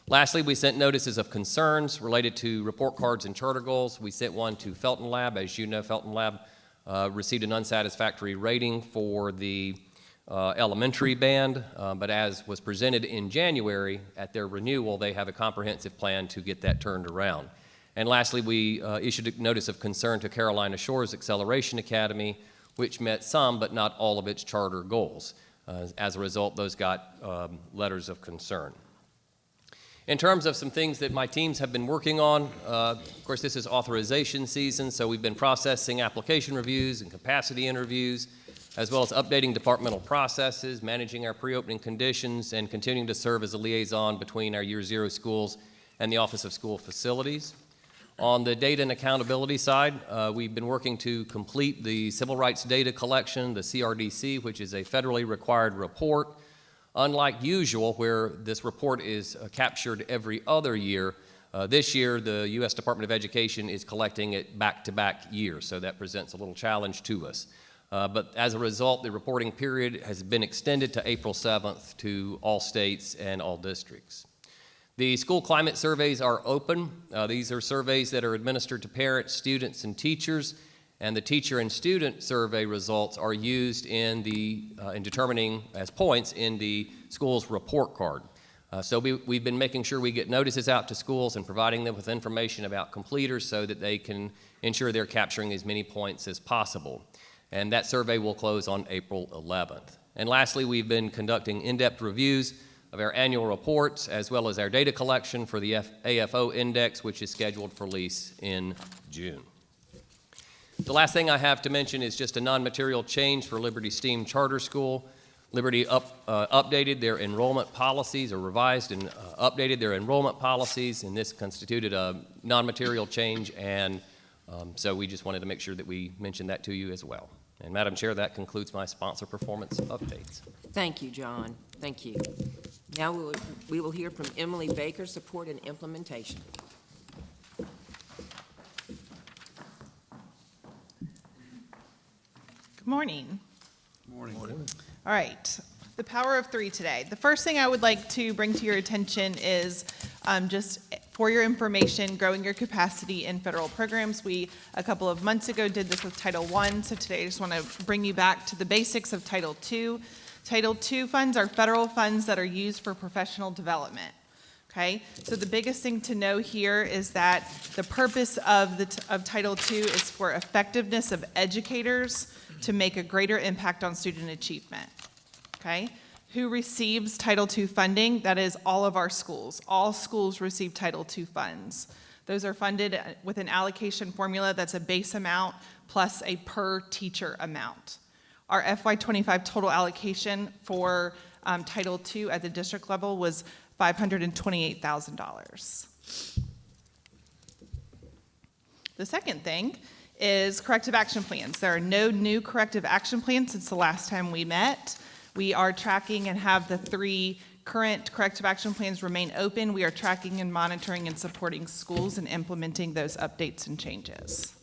Lastly, we sent notices of concerns related to report cards and charter goals. We sent one to Felton Lab. As you know, Felton Lab received an unsatisfactory rating for the elementary band, but as was presented in January at their renewal, they have a comprehensive plan to get that turned around. And lastly, we issued a notice of concern to Carolina Shores Acceleration Academy, which met some but not all of its charter goals. As a result, those got letters of concern. In terms of some things that my teams have been working on, of course, this is authorization season, so we've been processing application reviews and capacity interviews, as well as updating departmental processes, managing our pre-opening conditions, and continuing to serve as a liaison between our Year Zero schools and the Office of School Facilities. On the data and accountability side, we've been working to complete the Civil Rights Data Collection, the CRDC, which is a federally required report. Unlike usual, where this report is captured every other year, this year the U.S. Department of Education is collecting it back-to-back years, so that presents a little challenge to us. But as a result, the reporting period has been extended to April 7th to all states and all districts. The school climate surveys are open. These are surveys that are administered to parents, students, and teachers, and the teacher and student survey results are used in determining as points in the school's report card. So we've been making sure we get notices out to schools and providing them with information about completers so that they can ensure they're capturing as many points as possible. And that survey will close on April 11th. And lastly, we've been conducting in-depth reviews of our annual reports as well as our data collection for the AFO index, which is scheduled for release in June. The last thing I have to mention is just a non-material change for Liberty STEAM Charter School. Liberty updated their enrollment policies, or revised and updated their enrollment policies, and this constituted a non-material change, and so we just wanted to make sure that we mentioned that to you as well. And Madam Chair, that concludes my sponsor performance updates. Thank you, John. Thank you. Now we will hear from Emily Baker, Support and Implementation. Good Good morning. Morning. All right, the power of three today. The first thing I would like to bring to your attention is just for your information, growing your capacity in federal programs. We, a couple of months ago, did this with Title I, so today I just want to bring you back to the basics of Title II. Title II funds are federal funds that are used for professional development. Okay, so the biggest thing to know here is that the purpose of Title II is for effectiveness of educators to make a greater impact on student achievement. Okay, who receives Title II funding? That is all of our schools. All schools receive Title II funds. Those are funded with an allocation formula that's a base amount plus a per teacher amount. Our FY25 total allocation for Title II at the district level was $528,000. The second thing is corrective action plans. There are no new corrective action plans since the last time we met. We are tracking and have the 3 current corrective action plans remain open. We are tracking and monitoring and supporting schools and implementing those updates and changes.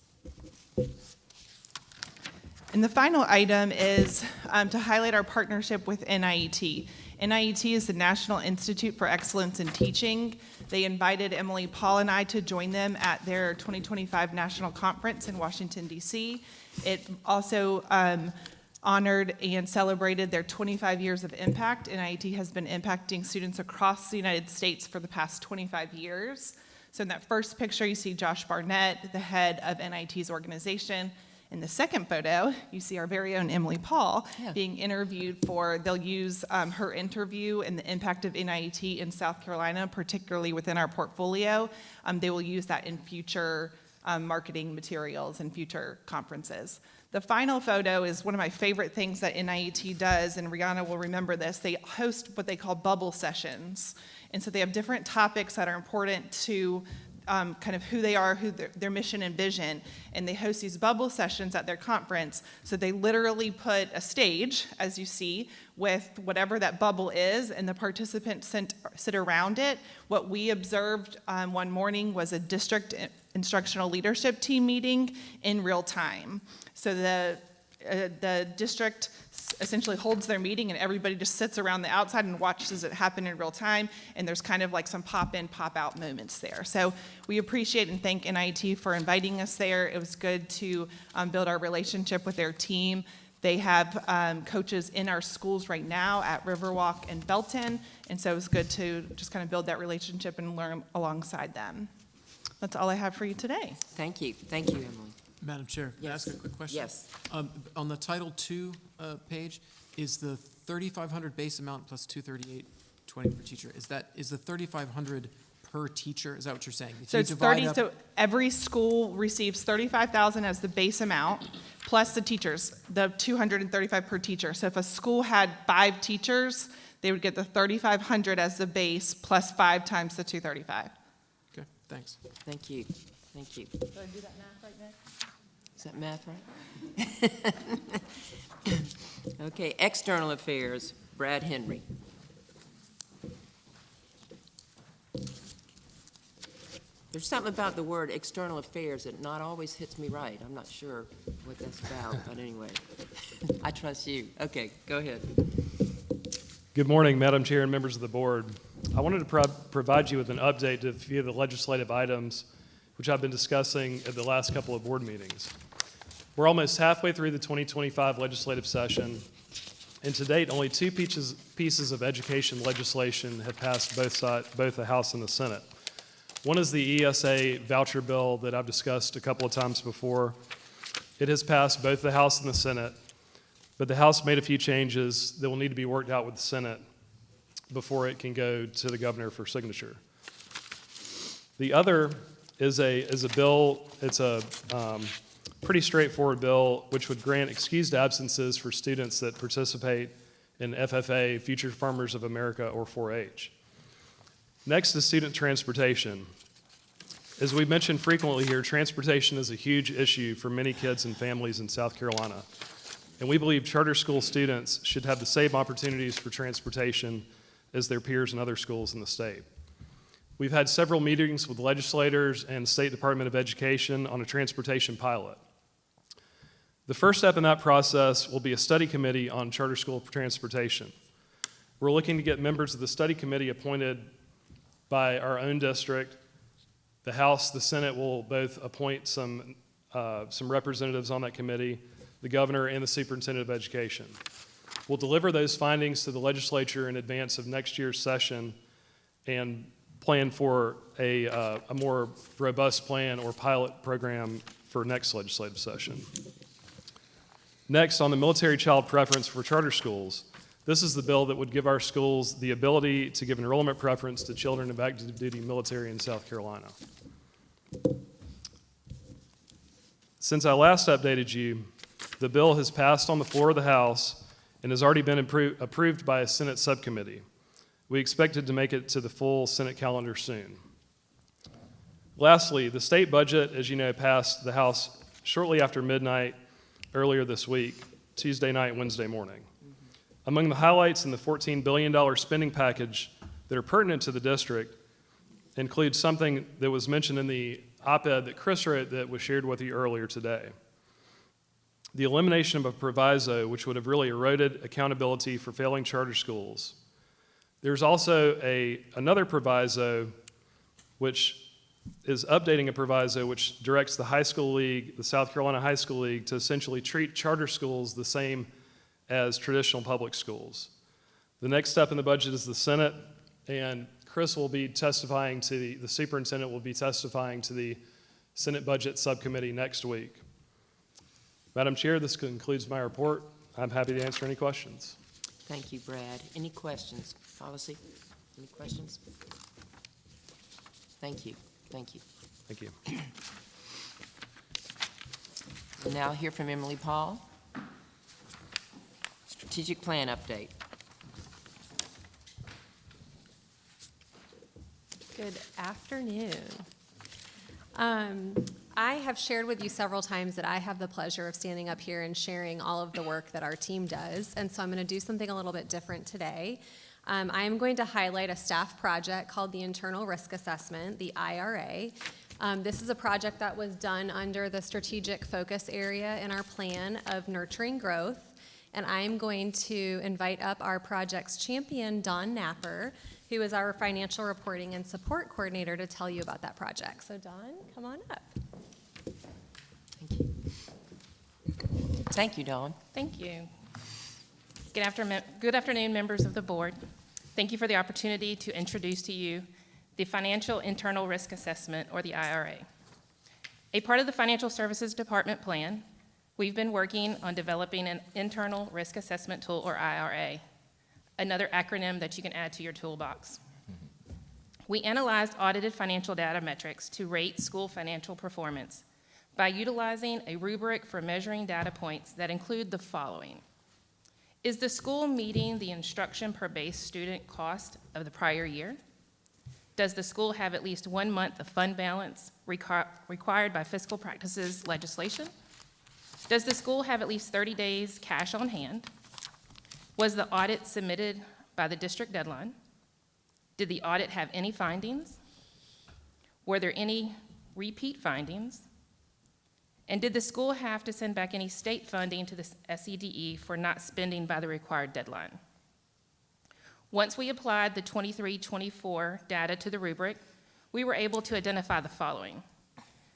And the final item is to highlight our partnership with NIET. NIET is the National Institute for Excellence in Teaching. They invited Emily Paul and I to join them at their 2025 National Conference in Washington, D.C. It also honored and celebrated their 25 years of impact. NIET has been impacting students across the United States for the past 25 years. So in that first picture, you see Josh Barnett, the head of NIET's organization. In the second photo, you see our very own Emily Paul being interviewed they'll use her interview and the impact of NIET in South Carolina, particularly within our portfolio. They will use that in future marketing materials and future conferences. The final photo is one of my favorite things that NIET does, and Rihanna will remember this. They host what they call bubble sessions. And so they have different topics that are important to kind of who they are, their mission and vision, and they host these bubble sessions at their conference. So they literally put a stage, as you see, with whatever that bubble is, and the participants sit around it. What we observed one morning was a district instructional leadership team meeting in real time. So the district essentially holds their meeting and everybody just sits around the outside and watches it happen in real time, and there's kind of like some pop-in, pop-out moments there. So we appreciate and thank NIET for inviting us there. It was good to build our relationship with their team. They have coaches in our schools right now at Riverwalk and Belton, and so it was good to just kind of build that relationship and learn alongside them. That's all I have for you today. Thank you, Emily. Madam Chair, can I ask a quick question? Yes. On the Title II page, is the 3,500 base amount plus 238.20 per teacher, is the 3,500 per teacher? Is that what you're saying? If So you it's divide 30, up- so every school receives 35,000 as the base amount, plus the teachers, the 235 per teacher. So if a school had 5 teachers, they would get the 3,500 as the base plus 5 times the 235. Okay, thanks. Thank you. Did I do that math right, Nick? Is that math right? Okay, external affairs, Brad Henry. There's something about the word external affairs that not always hits me right. I'm not sure what that's about, but anyway, I trust you. Okay, go ahead. Good morning, Madam Chair and members of the board. I wanted to provide you with an update to a few of the legislative items which I've been discussing at the last couple of board meetings. We're almost halfway through the 2025 legislative session, and to date, only 2 pieces of education legislation have passed both the House and the Senate. One is the ESA voucher bill that I've discussed a couple of times before. It has passed both the House and the Senate, but the House made a few changes that will need to be worked out with the Senate before it can go to the governor for signature. The other is a bill, it's a pretty straightforward bill, which would grant excused absences for students that participate in FFA, Future Farmers of America, or 4-H. Next is student transportation. As we mentioned frequently here, transportation is a huge issue for many kids and families in South Carolina. And we believe charter school students should have the same opportunities for transportation as their peers in other schools in the state. We've had several meetings with legislators and State Department of Education on a transportation pilot. The first step in that process will be a study committee on charter school transportation. We're looking to get members of the study committee appointed by our own district. The House, the Senate will both appoint some representatives on that committee, the governor and the superintendent of education. We'll deliver those findings to the legislature in advance of next year's session and plan for a more robust plan or pilot program for next legislative session. Next, on the military child preference for charter schools, this is the bill that would give our schools the ability to give enrollment preference to children of active duty military in South Carolina. Since I last updated you, the bill has passed on the floor of the House and has already been approved by a Senate subcommittee. We expected to make it to the full Senate calendar soon. Lastly, the state budget, as you know, passed the House shortly after midnight earlier this week, Tuesday night, Wednesday morning. Among the highlights in the $14 billion spending package that are pertinent to the district includes something that was mentioned in the op-ed that Chris wrote that was shared with you earlier today. The elimination of a proviso which would have really eroded accountability for failing charter schools. There's also another proviso which is updating a proviso which directs the high school league, the South Carolina High School League, to essentially treat charter schools the same as traditional public schools. The next step in the budget is the Senate, and Chris will be testifying to the superintendent will be testifying to the Senate Budget Subcommittee next week. Madam Chair, this concludes my report. I'm happy to answer any questions. Thank you, Brad. Any questions? Policy? Any questions? Thank you. Thank you. Thank you. We'll now hear from Emily Paul. Strategic plan update. Good afternoon. I have shared with you several times that I have the pleasure of standing up here and sharing all of the work that our team does, and so I'm going to do something a little bit different today. I am going to highlight a staff project called the Internal Risk Assessment, the IRA. This is a project that was done under the strategic focus area in our plan of nurturing growth, and I am going to invite up our project's champion, Dawn Napper, who is our financial reporting and support coordinator, to tell you about that project. So Dawn, come on up. Thank you, Dawn. Thank you. Good afternoon, members of the board. Thank you for the opportunity to introduce to you the Financial Internal Risk Assessment, or the IRA. A part of the Financial Services Department plan, we've been working on developing an Internal Risk Assessment Tool, or IRA, another acronym that you can add to your toolbox. We analyzed audited financial data metrics to rate school financial performance by utilizing a rubric for measuring data points that include the following. Is the school meeting the instruction per base student cost of the prior year? Does the school have at least 1 month of fund balance required by fiscal practices legislation? Does the school have at least 30 days cash on hand? Was the audit submitted by the district deadline? Did the audit have any findings? Were there any repeat findings? And did the school have to send back any state funding to the SEDE for not spending by the required deadline? Once we applied the 23-24 data to the rubric, we were able to identify the following.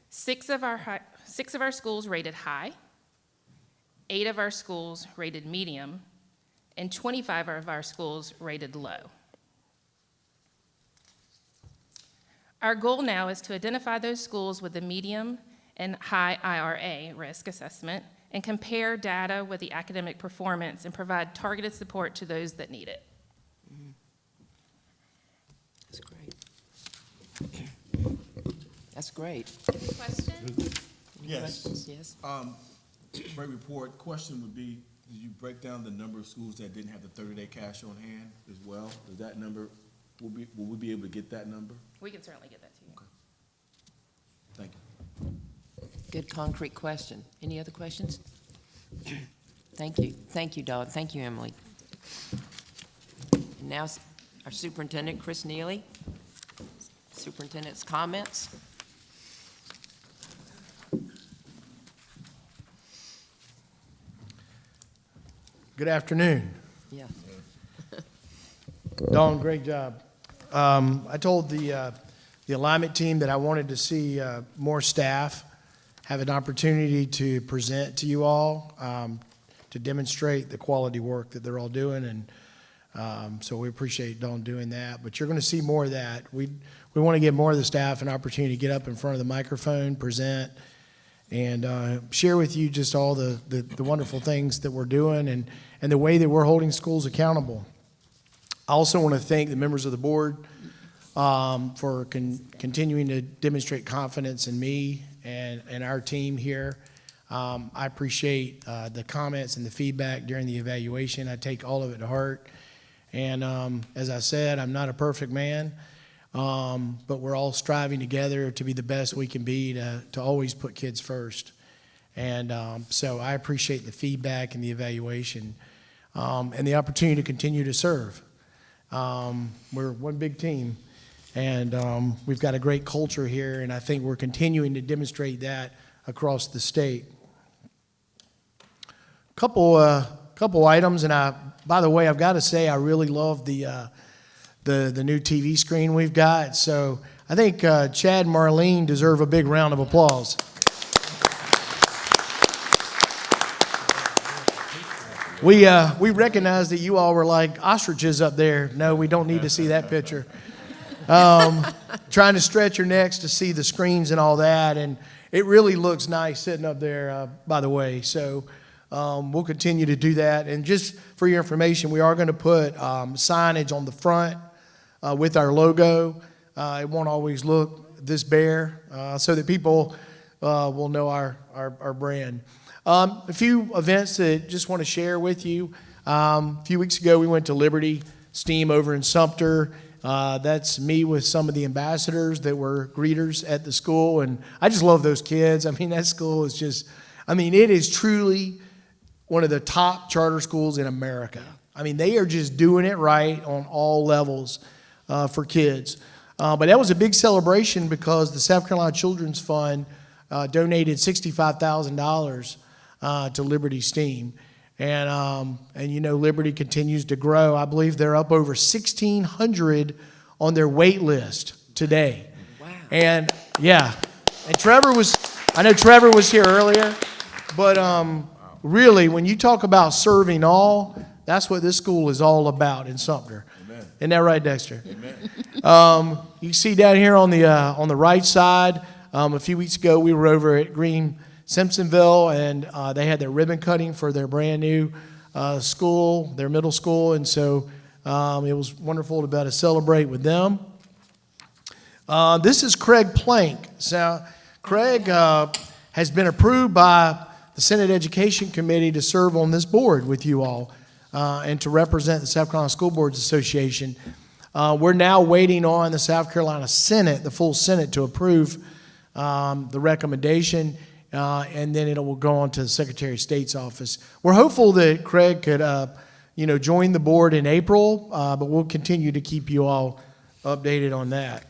6 of our schools rated high, 8 of our schools rated medium, and 25 of our schools rated low. Our goal now is to identify those schools with the medium and high IRA risk assessment and compare data with the academic performance and provide targeted support to those that need it. That's great. That's great. Any questions? Any Yes. questions? Yes. Great report. Question would be, did you break down the number of schools that didn't have the 30-day cash on hand as well? Does that number, will we be able to get that number? We can certainly get that to you. Okay. Thank you. Good concrete question. Any other questions? Thank you. Thank you, Dawn. Thank you, Emily. Now, our superintendent, Chris Neely. Superintendent's comments. Good afternoon. Yeah. Dawn, great job. I told the alignment team that I wanted to see more staff have an opportunity to present to you all, to demonstrate the quality work that they're all doing, and so we appreciate Dawn doing that. But you're going to see more of that. We want to give more of the staff an opportunity to get up in front of the microphone, present, and share with you just all the wonderful things that we're doing and the way that we're holding schools accountable. I also want to thank the members of the board for continuing to demonstrate confidence in me and our team here. I appreciate the comments and the feedback during the evaluation. I take all of it to heart. And as I said, I'm not a perfect man, but we're all striving together to be the best we can be, to always put kids first. And so I appreciate the feedback and the evaluation and the opportunity to continue to serve. We're one big team, and we've got a great culture here, and I think we're continuing to demonstrate that across the state. Couple items, and by the way, I've got to say I really love the new TV screen we've got. So I think Chad and Marlene deserve a big round of applause. We recognize that you all were like ostriches up there. No, we don't need to see that picture. Trying to stretch your necks to see the screens and all that, and it really looks nice sitting up there, by the way. So we'll continue to do that. And just for your information, we are going to put signage on the front with our logo. It won't always look this bare, so that people will know our brand. A few events that just want to share with you. A few weeks ago, we went to Liberty STEAM over in Sumter. That's me with some of the ambassadors that were greeters at the school, and I just love those kids. I mean, that school is just, it is truly one of the top charter schools in America. I mean, they are just doing it right on all levels for kids. But that was a big celebration because the South Carolina Children's Fund donated $65,000 to Liberty STEAM. And Liberty continues to grow. I believe they're up over 1,600 on their wait list today. Wow. And yeah, and Trevor was here earlier, but really, when you talk about serving all, that's what this school is all about in Sumter. Amen. Isn't that right, Dexter? Amen. You see down here on the right side, a few weeks ago we were over at Green Simpsonville, and they had their ribbon cutting for their brand new school, their middle school, and so it was wonderful to be able to celebrate with them. This is Craig Plank. So Craig has been approved by the Senate Education Committee to serve on this board with you all and to represent the South Carolina School Boards Association. We're now waiting on the South Carolina Senate, the full Senate, to approve the recommendation. And then it will go on to the Secretary of State's office. We're hopeful that Craig could, join the board in April, but we'll continue to keep you all updated on that.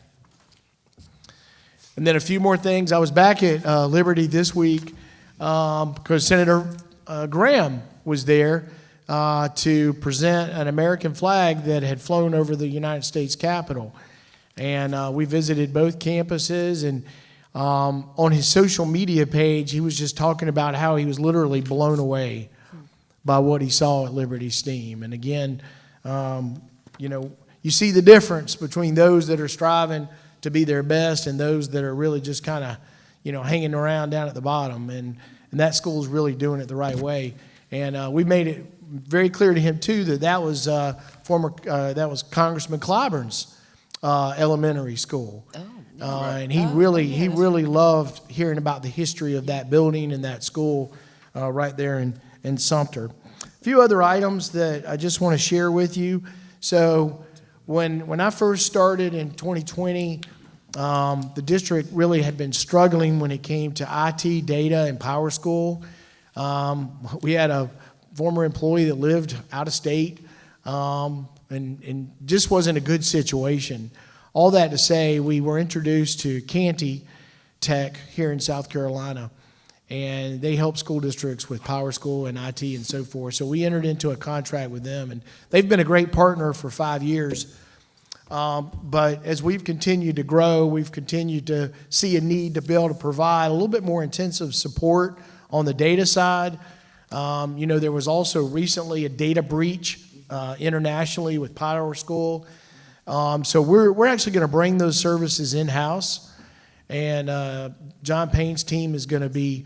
And then a few more things. I was back at Liberty this week because Senator Graham was there to present an American flag that had flown over the United States Capitol. And we visited both campuses, and on his social media page, he was just talking about how he was literally blown away by what he saw at Liberty STEAM. And again, you see the difference between those that are striving to be their best and those that are really just kind of, hanging around down at the bottom. And that school is really doing it the right way. And we made it very clear to him too that was Congressman Clyburn's elementary school. Oh. And he really loved hearing about the history of that building and that school right there in Sumter. A few other items that I just want to share with you. So when I first started in 2020, the district really had been struggling when it came to IT, data, and Power School. We had a former employee that lived out of state and just wasn't a good situation. All that to say, we were introduced to Canty Tech here in South Carolina. and they help school districts with Power School and IT and so forth. So we entered into a contract with them, and they've been a great partner for 5 years. But as we've continued to grow, we've continued to see a need to be able to provide a little bit more intensive support on the data side. There was also recently a data breach internationally with Power School. So we're actually going to bring those services in-house, and John Payne's team is going to be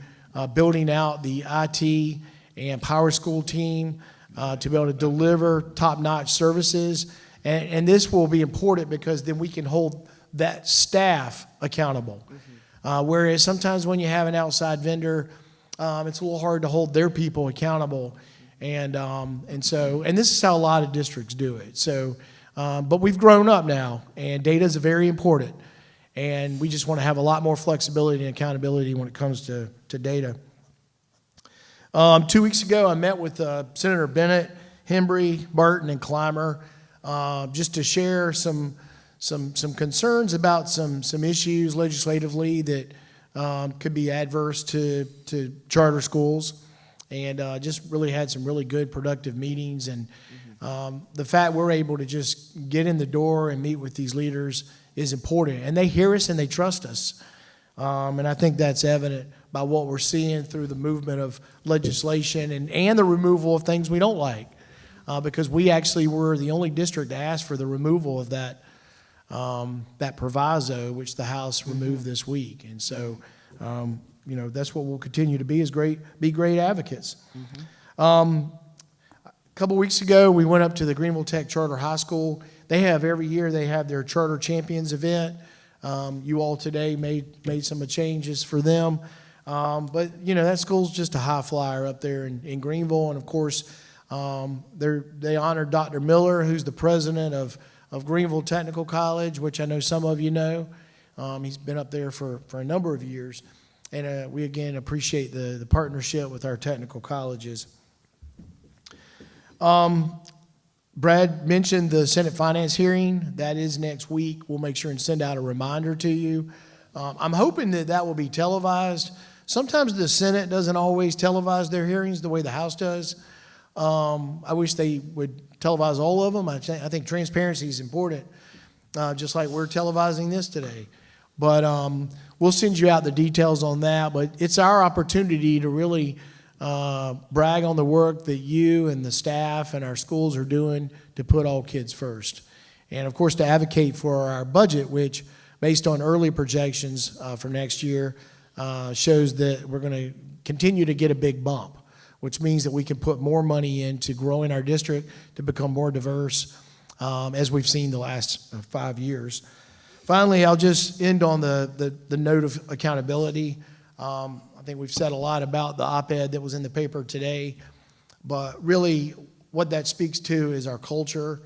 building out the IT and Power School team to be able to deliver top-notch services. And this will be important because then we can hold that staff accountable. Whereas sometimes when you have an outside vendor, it's a little hard to hold their people accountable. And this is how a lot of districts do it. So, but we've grown up now, and data is very important. And we just want to have a lot more flexibility and accountability when it comes to data. 2 weeks ago, I met with Senator Bennett, Hembry, Barton, and Clymer, just to share some concerns about some issues legislatively that could be adverse to charter schools, and just really had some really good productive meetings. And the fact we're able to just get in the door and meet with these leaders is important, and they hear us and they trust us. And I think that's evident by what we're seeing through the movement of legislation and the removal of things we don't like. Because we actually were the only district to ask for the removal of that proviso, which the House removed this week. And so, that's what we'll continue to be great advocates. A couple weeks ago, we went up to the Greenville Tech Charter High School. Every year they have their Charter Champions event. You all today made some changes for them. But, that school's just a high flyer up there in Greenville. And, of course, they honored Dr. Miller, who's the president of Greenville Technical College, which I know some of you know. He's been up there for a number of years. And we, again, appreciate the partnership with our technical colleges. Brad mentioned the Senate Finance hearing. That is next week. We'll make sure and send out a reminder to you. I'm hoping that will be televised. Sometimes the Senate doesn't always televise their hearings the way the House does. I wish they would televise all of them. I think transparency is important, just like we're televising this today. But we'll send you out the details on that. But it's our opportunity to really brag on the work that you and the staff and our schools are doing to put all kids first. And, of course, to advocate for our budget, which, based on early projections for next year, shows that we're going to continue to get a big bump, which means that we can put more money into growing our district to become more diverse, as we've seen the last 5 years. Finally, I'll just end on the note of accountability. I think we've said a lot about the op-ed that was in the paper today, but really what that speaks to is our culture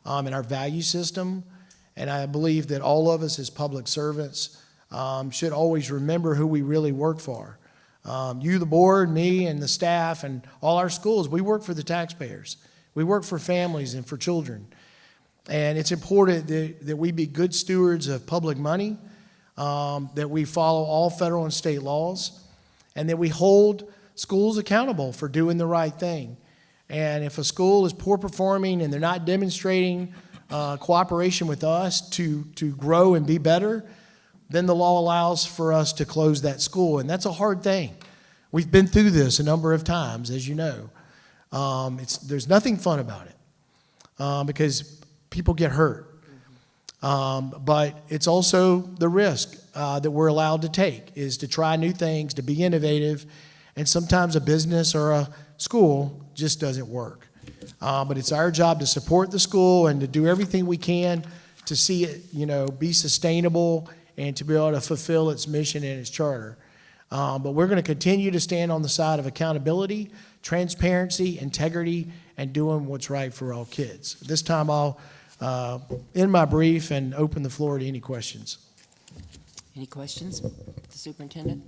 and our value system. And I believe that all of us as public servants should always remember who we really work for. You, the board, me, and the staff, and all our schools, we work for the taxpayers. We work for families and for children. And it's important that we be good stewards of public money, that we follow all federal and state laws, and that we hold schools accountable for doing the right thing. And if a school is poor performing and they're not demonstrating cooperation with us to grow and be better, then the law allows for us to close that school. And that's a hard thing. We've been through this a number of times, as you know. There's nothing fun about it because people get hurt. But it's also the risk that we're allowed to take, is to try new things, to be innovative, and sometimes a business or a school just doesn't work. But it's our job to support the school and to do everything we can to see it, be sustainable and to be able to fulfill its mission and its charter. But we're going to continue to stand on the side of accountability, transparency, integrity, and doing what's right for all kids. This time I'll end my brief and open the floor to any questions. Any questions, the superintendent?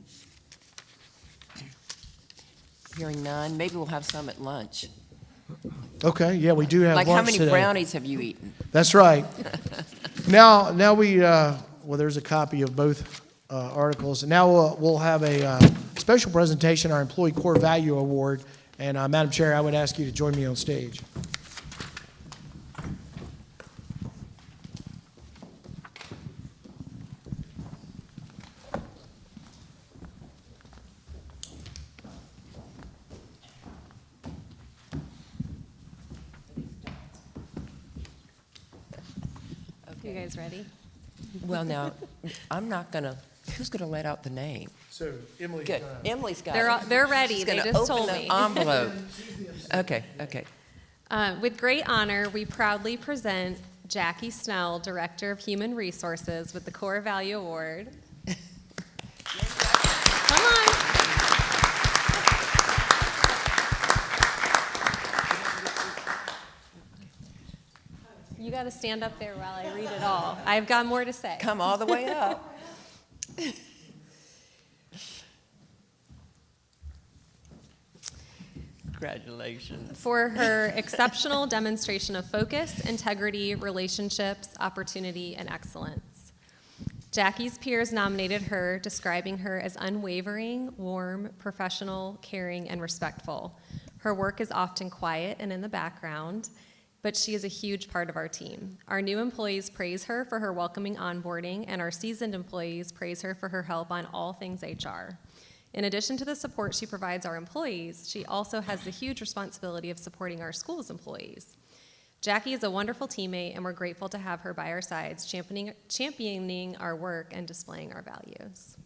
Hearing none, maybe we'll have some at lunch. Okay, yeah, we do have lunch today. Like how many brownies have you eaten? That's right. Now we, there's a copy of both articles. And now we'll have a special presentation, our Employee Core Value Award. And Madam Chair, I would ask you to join me on stage. You guys ready? Well, now, I'm not gonna, who's gonna let out the name? So Emily's Good, Emily's got it. They're ready. She's They gonna just open told the me. envelope. Okay, okay. With great honor, we proudly present Jackie Snell, Director of Human Resources, with the Core Value Award. Come on. You got to stand up there while I read it all. I've got more to say. Come all the way up. Congratulations. For her exceptional demonstration of focus, integrity, relationships, opportunity, and excellence. Jackie's peers nominated her, describing her as unwavering, warm, professional, caring, and respectful. Her work is often quiet and in the background, but she is a huge part of our team. Our new employees praise her for her welcoming onboarding, and our seasoned employees praise her for her help on all things HR. In addition to the support she provides our employees, she also has the huge responsibility of supporting our school's employees. Jackie is a wonderful teammate, and we're grateful to have her by our sides, championing our work and displaying our values.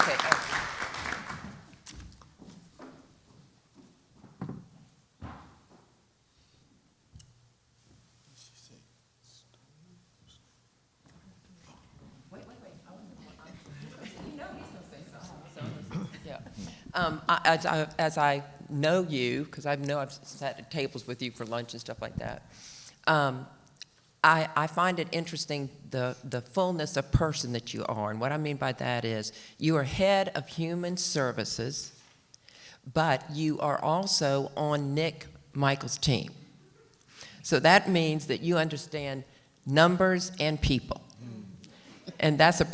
Okay. Yeah. As I know you, because I know I've sat at tables with you for lunch and stuff like that, I find it interesting the fullness of person that you are. And what I mean by that is you are head of human services, but you are also on Nick Michael's team. So that means that you understand numbers and people. And those are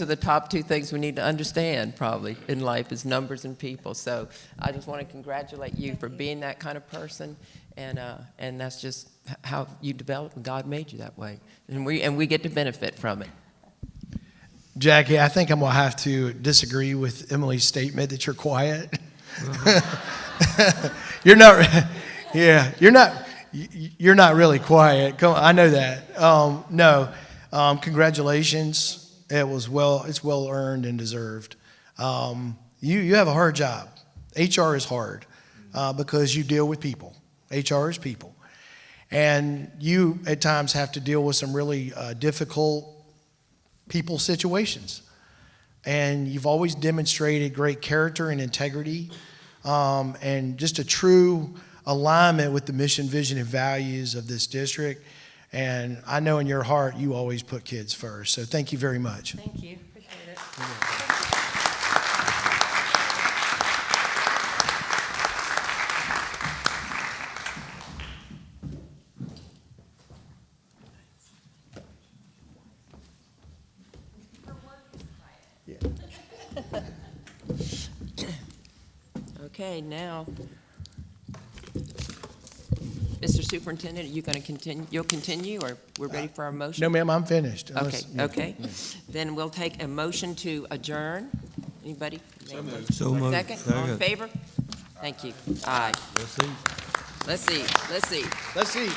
the top two things we need to understand probably in life is numbers and people. So I just want to congratulate you for being that kind of person, and that's just how you developed, and God made you that way, and we get to benefit from it. Jackie, I think I'm going to have to disagree with Emily's statement that you're quiet. You're not, yeah, you're not really quiet. I know that. No. Congratulations. It's well earned and deserved. You have a hard job. HR is hard because you deal with people. HR is people. And you at times have to deal with some really difficult people situations. And you've always demonstrated great character and integrity and just a true alignment with the mission, vision, and values of this district. And I know in your heart you always put kids first. So thank you very much. Thank you. Appreciate it. Okay, now, Mr. Superintendent, are you going to continue? You'll continue, or we're ready for our motion? No, ma'am, I'm finished. Okay, okay. Then we'll take a motion to adjourn. Anybody? So moved. So moved. Second, all in favor? Thank you. Aye. Let's see. Let's see, let's see. Let's see.